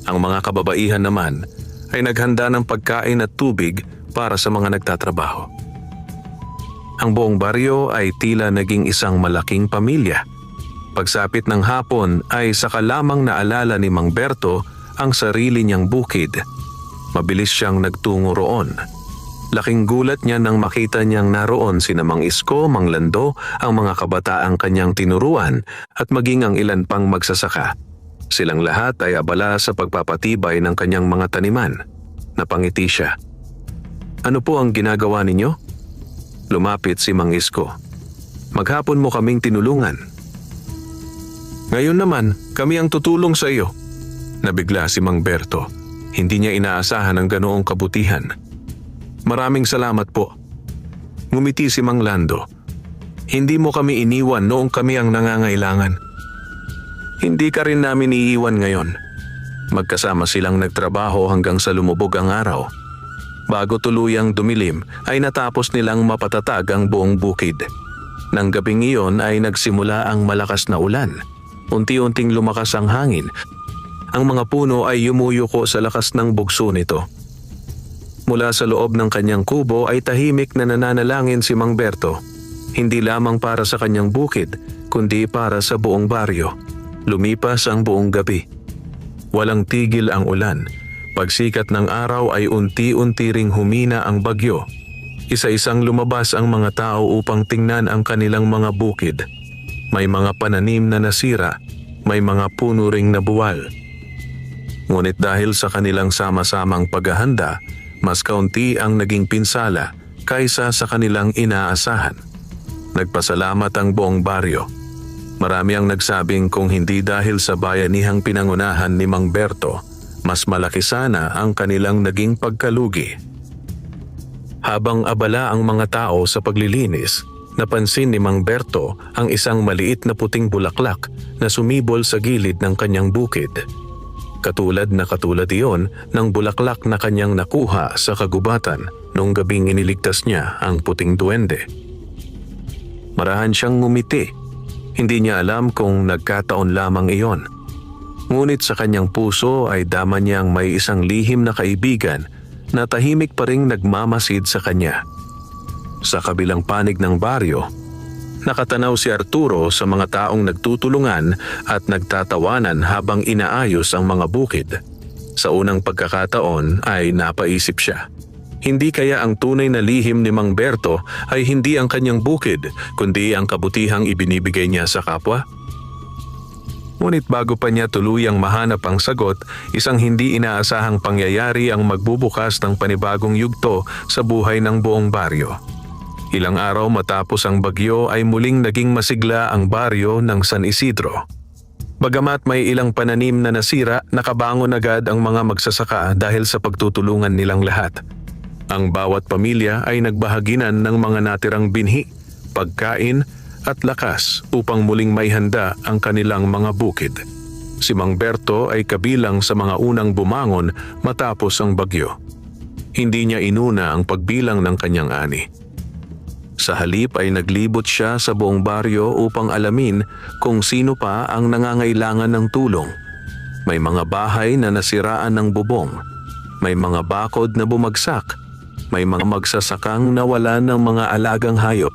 Ang mga kababaihan naman ay naghanda ng pagkain at tubig para sa mga nagtatrabaho. Ang buong baryo ay tila naging isang malaking pamilya. Pagsapit ng hapon ay saka lamang naalala ni Mang Berto ang sarili niyang bukid. Mabilis siyang nagtungo roon. Laking gulat niya nang makita niyang naroon sina Mang Isko, Mang Lando, ang mga kabataang kanyang tinuruan at maging ang ilan pang magsasaka. Silang lahat ay abala sa pagpapatibay ng kanyang mga taniman. Napangiti siya. "Ano po ang ginagawa ninyo?" Lumapit si Mang Isko. "Maghapon mo kaming tinulungan." "Ngayon naman, kami ang tutulong sa iyo." Nabigla si Mang Berto. Hindi niya inaasahan ang ganoong kabutihan. "Maraming salamat po." Ngumiti si Mang Lando. "Hindi mo kami iniwan noong kami ang nangangailangan." Hindi ka rin namin iiwan ngayon. Magkasama silang nagtrabaho hanggang sa lumubog ang araw. Bago tuluyang dumilim ay natapos nilang mapatatag ang buong bukid. Nang gabing iyon ay nagsimula ang malakas na ulan. Unti-unting lumakas ang hangin. Ang mga puno ay yumuyuko sa lakas ng bugso nito. Mula sa loob ng kanyang kubo ay tahimik na nananalangin si Mang Berto. Hindi lamang para sa kanyang bukid, kundi para sa buong baryo. Lumipas ang buong gabi. Walang tigil ang ulan. Pagsikat ng araw ay unti-unti ring humina ang bagyo. Isa-isang lumabas ang mga tao upang tingnan ang kanilang mga bukid. May mga pananim na nasira, may mga puno ring nabuwal. Ngunit dahil sa kanilang sama-samang paghahanda, mas kaunti ang naging pinsala kaysa sa kanilang inaasahan. Nagpasalamat ang buong baryo. Marami ang nagsabing kung hindi dahil sa bayanihang pinangunahan ni Mang Berto, mas malaki sana ang kanilang naging pagkalugi. Habang abala ang mga tao sa paglilinis, napansin ni Mang Berto ang isang maliit na puting bulaklak na sumibol sa gilid ng kanyang bukid. Katulad iyon ng bulaklak na kanyang nakuha sa kagubatan nung gabing iniligtas niya ang puting duwende. Marahan siyang ngumiti. Hindi niya alam kung nagkataon lamang iyon. Ngunit sa kanyang puso ay dama niyang may isang lihim na kaibigan na tahimik pa ring nagmamasid sa kanya. Sa kabilang panig ng baryo, nakatanaw si Arturo sa mga taong nagtutulungan at nagtatawanan habang inaayos ang mga bukid. Sa unang pagkakataon ay napaisip siya. Hindi kaya ang tunay na lihim ni Mang Berto ay hindi ang kanyang bukid, kundi ang kabutihang ibinibigay niya sa kapwa? Ngunit bago pa niya tuluyang mahanap ang sagot, isang hindi inaasahang pangyayari ang magbubukas ng panibagong yugto sa buhay ng buong baryo. Ilang araw matapos ang bagyo ay muling naging masigla ang baryo ng San Isidro. Bagamat may ilang pananim na nasira, nakabangon agad ang mga magsasaka dahil sa pagtutulungan nilang lahat. Ang bawat pamilya ay nagbahaginan ng mga natirang binhi, pagkain at lakas upang muling may handa ang kanilang mga bukid. Si Mang Berto ay kabilang sa mga unang bumangon matapos ang bagyo. Hindi niya inuna ang pagbilang ng kanyang ani. Sa halip ay naglibot siya sa buong baryo upang alamin kung sino pa ang nangangailangan ng tulong. May mga bahay na nasiraan ng bubong, may mga bakod na bumagsak, may mga magsasakang nawalan ng mga alagang hayop.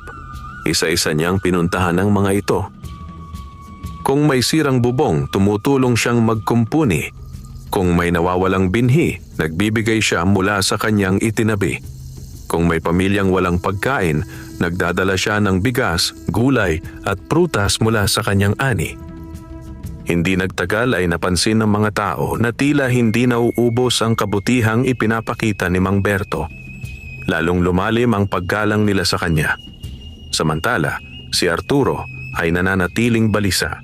Isa-isa niyang pinuntahan ang mga ito. Kung may sirang bubong, tumutulong siyang magkumpuni. Kung may nawawalang binhi, nagbibigay siya mula sa kanyang itinabi. Kung may pamilyang walang pagkain, nagdadala siya ng bigas, gulay at prutas mula sa kanyang ani. Hindi nagtagal ay napansin ng mga tao na tila hindi nauubos ang kabutihang ipinapakita ni Mang Berto. Lalong lumalim ang paggalang nila sa kanya. Samantala, si Arturo ay nananatiling balisa.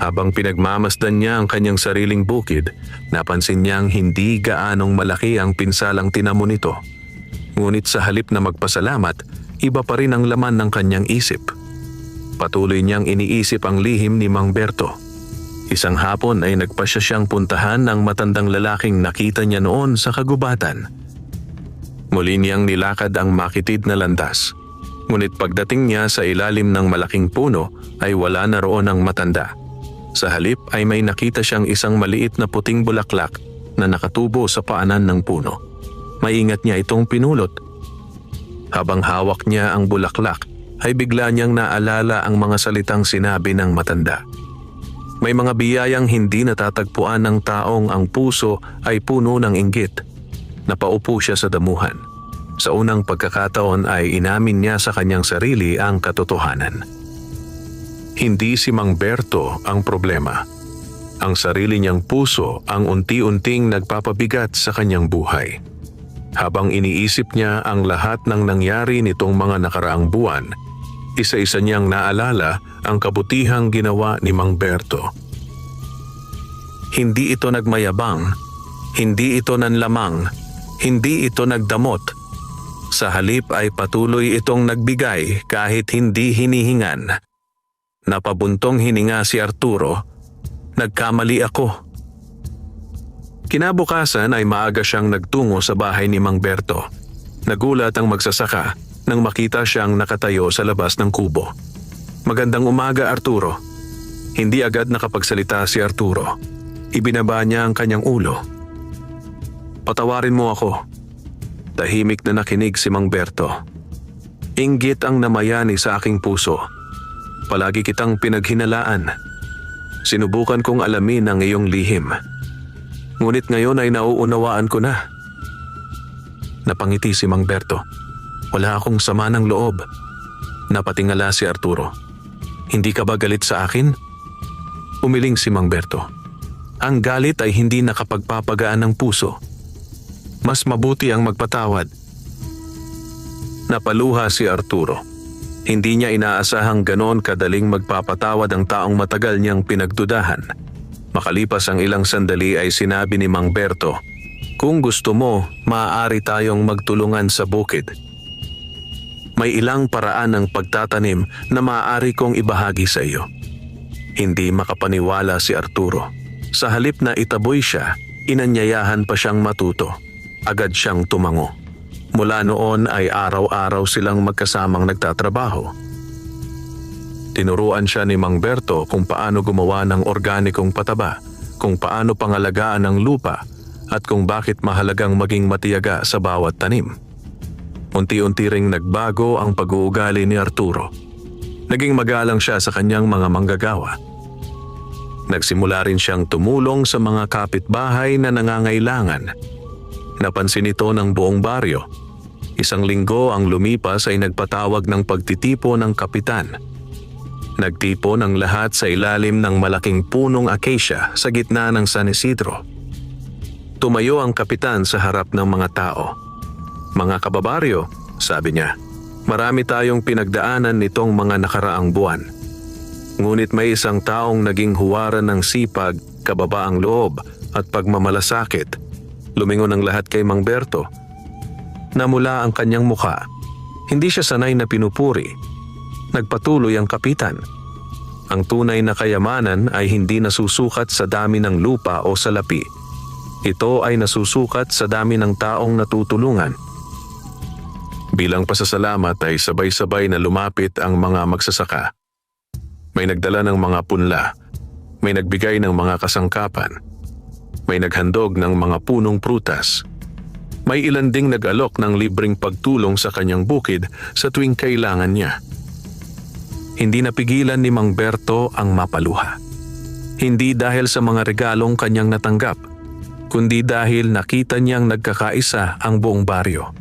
Habang pinagmamasdan niya ang kanyang sariling bukid, napansin niyang hindi gaanong malaki ang pinsalang tinamo nito. Ngunit sa halip na magpasalamat, iba pa rin ang laman ng kanyang isip. Patuloy niyang iniisip ang lihim ni Mang Berto. Isang hapon ay nagpasya siyang puntahan ng matandang lalaking nakita niya noon sa kagubatan. Muli niyang nilakad ang makitid na landas. Ngunit pagdating niya sa ilalim ng malaking puno ay wala na roon ang matanda. Sa halip ay may nakita siyang isang maliit na puting bulaklak na nakatubo sa paanan ng puno. Maingat niya itong pinulot. Habang hawak niya ang bulaklak ay bigla niyang naalala ang mga salitang sinabi ng matanda. May mga biyayang hindi natatagpuan ng taong ang puso ay puno ng inggit. Napaupo siya sa damuhan. Sa unang pagkakataon ay inamin niya sa kanyang sarili ang katotohanan. Hindi si Mang Berto ang problema. Ang sarili niyang puso ang unti-unting nagpapabigat sa kanyang buhay. Habang iniisip niya ang lahat ng nangyari nitong mga nakaraang buwan, isa-isa niyang naalala ang kabutihang ginawa ni Mang Berto. Hindi ito nagmayabang, hindi ito nanlamang, hindi ito nagdamot. Sa halip ay patuloy itong nagbigay kahit hindi hinihingan. Napabuntong hininga si Arturo. Nagkamali ako. Kinabukasan ay maaga siyang nagtungo sa bahay ni Mang Berto. Nagulat ang magsasaka nang makita siyang nakatayo sa labas ng kubo. Magandang umaga, Arturo. Hindi agad nakapagsalita si Arturo. Ibinaba niya ang kanyang ulo. Patawarin mo ako. Tahimik na nakinig si Mang Berto. Inggit ang namayani sa aking puso. Palagi kitang pinaghinalaan. Sinubukan kong alamin ang iyong lihim. Ngunit ngayon ay nauunawaan ko na. Napangiti si Mang Berto. Wala akong sama ng loob. Napatingala si Arturo. Hindi ka ba galit sa akin? Umiling si Mang Berto. Ang galit ay hindi nakapagpapagaan ng puso. Mas mabuti ang magpatawad. Napaluha si Arturo. Hindi niya inaasahang ganoon kadaling magpapatawad ang taong matagal niyang pinagdudahan. Makalipas ang ilang sandali ay sinabi ni Mang Berto, "Kung gusto mo, maaari tayong magtulungan sa bukid. May ilang paraan ng pagtatanim na maaari kong ibahagi sa iyo." Hindi makapaniwala si Arturo. Sa halip na itaboy siya, inanyayahan pa siyang matuto. Agad siyang tumango. Mula noon ay araw-araw silang magkasamang nagtatrabaho. Tinuruan siya ni Mang Berto kung paano gumawa ng organikong pataba, kung paano pangalagaan ang lupa, at kung bakit mahalagang maging matiyaga sa bawat tanim. Unti-unti ring nagbago ang pag-uugali ni Arturo. Naging magalang siya sa kanyang mga manggagawa. Nagsimula rin siyang tumulong sa mga kapitbahay na nangangailangan. Napansin ito ng buong baryo. Isang linggo ang lumipas ay nagpatawag ng pagtitipo ng kapitan. Nagtipo ng lahat sa ilalim ng malaking punong acacia sa gitna ng San Isidro. Tumayo ang kapitan sa harap ng mga tao. "Mga kababaryo," sabi niya, "marami tayong pinagdaanan nitong mga nakaraang buwan. Ngunit may isang taong naging huwaran ng sipag, kababaang loob at pagmamalasakit." Lumingon ang lahat kay Mang Berto. Namula ang kanyang muka. Hindi siya sanay na pinupuri. Nagpatuloy ang kapitan. Ang tunay na kayamanan ay hindi nasusukat sa dami ng lupa o salapi. Ito ay nasusukat sa dami ng taong natutulungan. Bilang pasasalamat ay sabay-sabay na lumapit ang mga magsasaka. May nagdala ng mga punla. May nagbigay ng mga kasangkapan. May naghandog ng mga punong prutas. May ilan ding nag-alok ng libreng pagtulong sa kanyang bukid sa tuwing kailangan niya. Hindi napigilan ni Mang Berto ang mapaluha. Hindi dahil sa mga regalong kanyang natanggap, kundi dahil nakita niyang nagkakaisa ang buong baryo.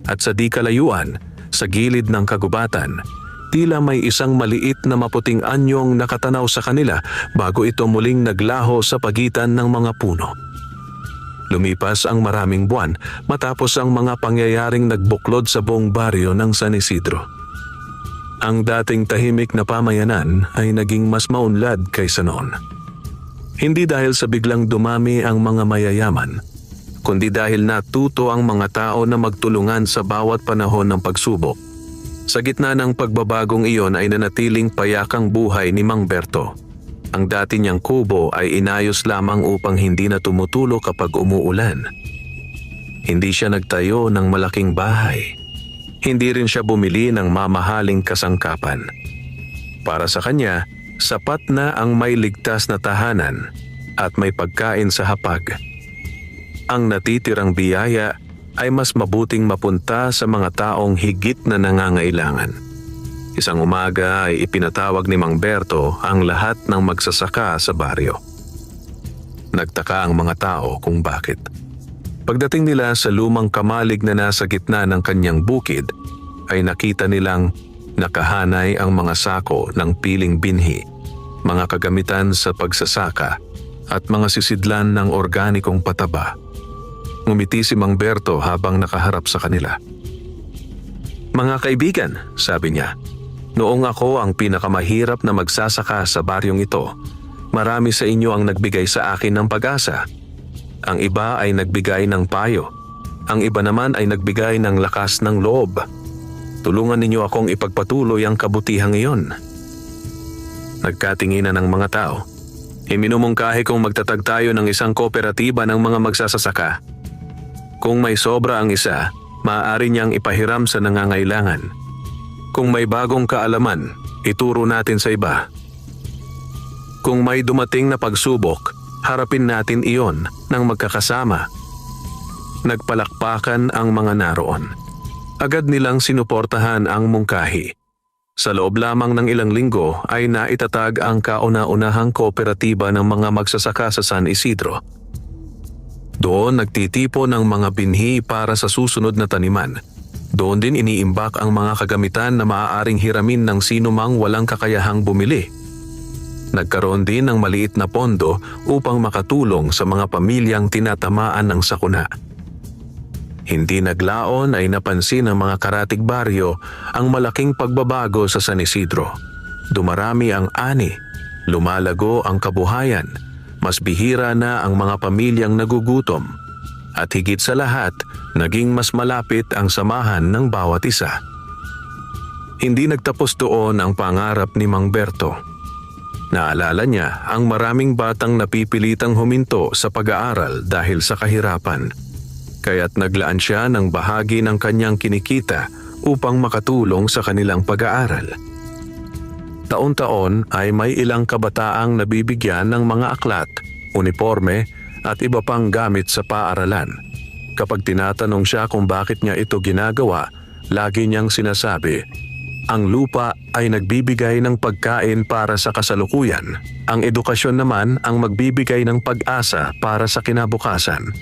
At sa di kalayuan, sa gilid ng kagubatan, tila may isang maliit na maputing anyong nakatanaw sa kanila bago ito muling naglaho sa pagitan ng mga puno. Lumipas ang maraming buwan matapos ang mga pangyayaring nagbuklod sa buong baryo ng San Isidro. Ang dating tahimik na pamayanan ay naging mas maunlad kaysa noon. Hindi dahil sa biglang dumami ang mga mayayaman, kundi dahil natuto ang mga tao na magtulungan sa bawat panahon ng pagsubok. Sa gitna ng pagbabagong iyon ay nanatiling payakang buhay ni Mang Berto. Ang dati niyang kubo ay inayos lamang upang hindi na tumutulo kapag umuulan. Hindi siya nagtayo ng malaking bahay. Hindi rin siya bumili ng mamahaling kasangkapan. Para sa kanya, sapat na ang may ligtas na tahanan at may pagkain sa hapag. Ang natitirang biyaya ay mas mabuting mapunta sa mga taong higit na nangangailangan. Isang umaga ay ipinatawag ni Mang Berto ang lahat ng magsasaka sa baryo. Nagtaka ang mga tao kung bakit. Pagdating nila sa lumang kamalig na nasa gitna ng kanyang bukid, ay nakita nilang nakahanay ang mga sako ng piling binhi, mga kagamitan sa pagsasaka at mga sisidlan ng organikong pataba. Ngumiti si Mang Berto habang nakaharap sa kanila. "Mga kaibigan," sabi niya, "noong ako ang pinakamahirap na magsasaka sa baryong ito, marami sa inyo ang nagbigay sa akin ng pag-asa. Ang iba ay nagbigay ng payo. Ang iba naman ay nagbigay ng lakas ng loob. Tulungan ninyo akong ipagpatuloy ang kabutihang iyon." Nagkatinginan ng mga tao. Iminumungkahi kong magtatag tayo ng isang kooperatiba ng mga magsasasaka. Kung may sobra ang isa, maaari niyang ipahiram sa nangangailangan. Kung may bagong kaalaman, ituro natin sa iba. Kung may dumating na pagsubok, harapin natin iyon ng magkakasama. Nagpalakpakan ang mga naroon. Agad nilang sinuportahan ang mungkahi. Sa loob lamang ng ilang linggo ay naitatag ang kauna-unahang kooperatiba ng mga magsasaka sa San Isidro. Doon nagtitipon ng mga binhi para sa susunod na taniman. Doon din iniimbak ang mga kagamitan na maaaring hiramin ng sino mang walang kakayahang bumili. Nagkaroon din ng maliit na pondo upang makatulong sa mga pamilyang tinatamaan ng sakuna. Hindi naglaon ay napansin ng mga karatig baryo ang malaking pagbabago sa San Isidro. Dumarami ang ani, lumalago ang kabuhayan, mas bihira na ang mga pamilyang nagugutom, at higit sa lahat, naging mas malapit ang samahan ng bawat isa. Hindi nagtapos doon ang pangarap ni Mang Berto. Naalala niya ang maraming batang napipilitang huminto sa pag-aaral dahil sa kahirapan. Kaya't naglaan siya ng bahagi ng kanyang kinikita upang makatulong sa kanilang pag-aaral. Taon-taon ay may ilang kabataang nabibigyan ng mga aklat, uniforme at iba pang gamit sa paaralan. Kapag tinatanong siya kung bakit niya ito ginagawa, lagi niyang sinasabi, ang lupa ay nagbibigay ng pagkain para sa kasalukuyan. Ang edukasyon naman ang magbibigay ng pag-asa para sa kinabukasan.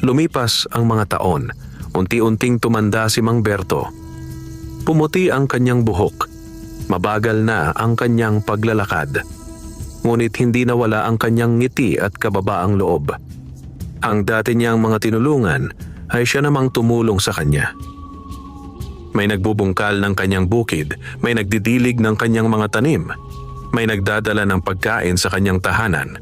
Lumipas ang mga taon, unti-unting tumanda si Mang Berto. Pumuti ang kanyang buhok, mabagal na ang kanyang paglalakad. Ngunit hindi nawala ang kanyang ngiti at kababaang loob. Ang dati niyang mga tinulungan ay siya namang tumulong sa kanya. May nagbubungkal ng kanyang bukid, may nagdidilig ng kanyang mga tanim, may nagdadala ng pagkain sa kanyang tahanan,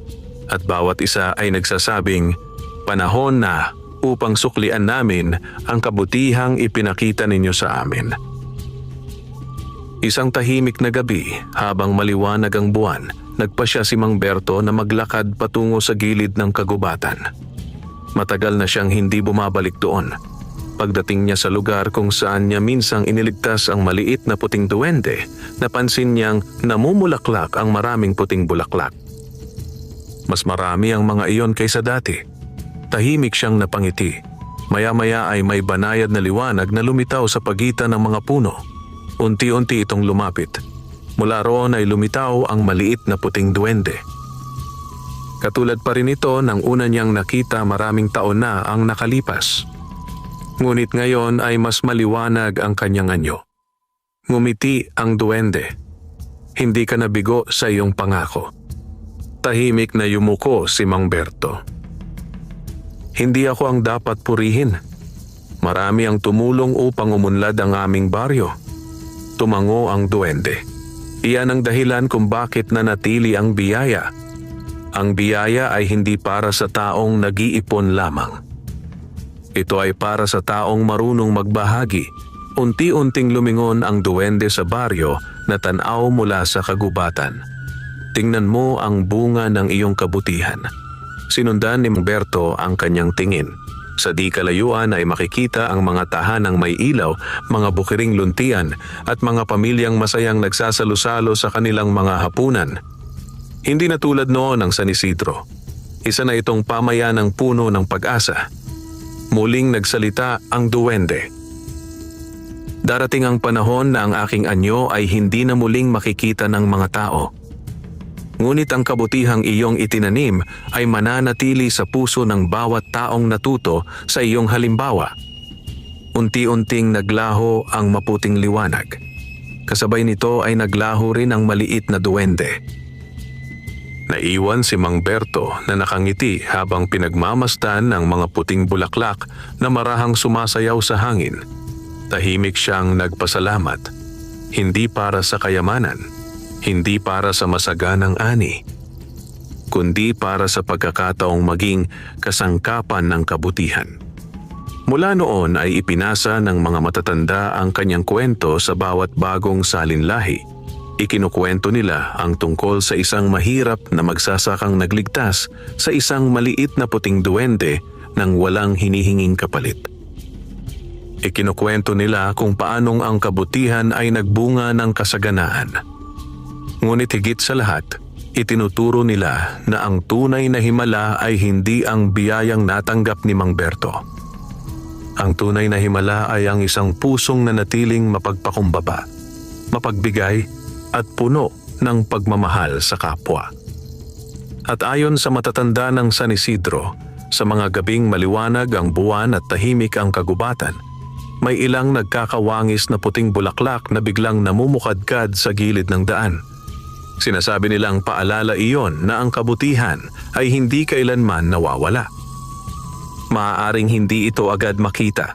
at bawat isa ay nagsasabing, panahon na upang suklian namin ang kabutihang ipinakita ninyo sa amin. Isang tahimik na gabi habang maliwanag ang buwan, nagpasya si Mang Berto na maglakad patungo sa gilid ng kagubatan. Matagal na siyang hindi bumabalik doon. Pagdating niya sa lugar kung saan niya minsang iniligtas ang maliit na puting duwende, napansin niyang namumulaklak ang maraming puting bulaklak. Mas marami ang mga iyon kaysa dati. Tahimik siyang napangiti. Maya-maya ay may banayad na liwanag na lumitaw sa pagitan ng mga puno. Unti-unti itong lumapit. Mula roon ay lumitaw ang maliit na puting duwende. Katulad pa rin ito ng una niyang nakita maraming taon na ang nakalipas. Ngunit ngayon ay mas maliwanag ang kanyang anyo. Ngumiti ang duwende. Hindi ka nabigo sa iyong pangako. Tahimik na yumuko si Mang Berto. Hindi ako ang dapat purihin. Marami ang tumulong upang umunlad ang aming baryo. Tumango ang duwende. Iyan ang dahilan kung bakit nanatili ang biyaya. Ang biyaya ay hindi para sa taong nag-iipon lamang. Ito ay para sa taong marunong magbahagi. Unti-unting lumingon ang duwende sa baryo na tanaw mula sa kagubatan. Tingnan mo ang bunga ng iyong kabutihan. Sinundan ni Berto ang kanyang tingin. Sa di kalayuan ay makikita ang mga tahanang may ilaw, mga bukiring luntian at mga pamilyang masayang nagsasalusalo sa kanilang mga hapunan. Hindi na tulad noon ng San Isidro. Isa na itong pamayanang puno ng pag-asa. Muling nagsalita ang duwende. Darating ang panahon na ang aking anyo ay hindi na muling makikita ng mga tao. Ngunit ang kabutihang iyong itinanim ay mananatili sa puso ng bawat taong natuto sa iyong halimbawa. Unti-unting naglaho ang maputing liwanag. Kasabay nito ay naglaho rin ang maliit na duwende. Naiwan si Mang Berto na nakangiti habang pinagmamasdan ng mga puting bulaklak na marahang sumasayaw sa hangin. Tahimik siyang nagpasalamat. Hindi para sa kayamanan, hindi para sa masaganang ani, kundi para sa pagkakataong maging kasangkapan ng kabutihan. Mula noon ay ipinasa ng mga matatanda ang kanyang kwento sa bawat bagong salinlahi. Ikinukwento nila ang tungkol sa isang mahirap na magsasakang nagligtas sa isang maliit na puting duwende nang walang hinihinging kapalit. Ikinukwento nila kung paanong ang kabutihan ay nagbunga ng kasaganaan. Ngunit higit sa lahat, itinuturo nila na ang tunay na himala ay hindi ang biyayang natanggap ni Mang Berto. Ang tunay na himala ay ang isang pusong nanatiling mapagpakumbaba, mapagbigay at puno ng pagmamahal sa kapwa. At ayon sa matatanda ng San Isidro, sa mga gabing maliwanag ang buwan at tahimik ang kagubatan, may ilang nagkakawangis na puting bulaklak na biglang namumukadkad sa gilid ng daan. Sinasabi nilang paalala iyon na ang kabutihan ay hindi kailanman nawawala. Maaaring hindi ito agad makita.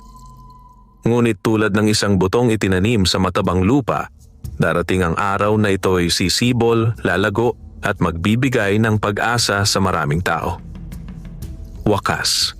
Ngunit tulad ng isang butong itinanim sa matabang lupa, darating ang araw na ito'y sisibol, lalago at magbibigay ng pag-asa sa maraming tao. Wakas.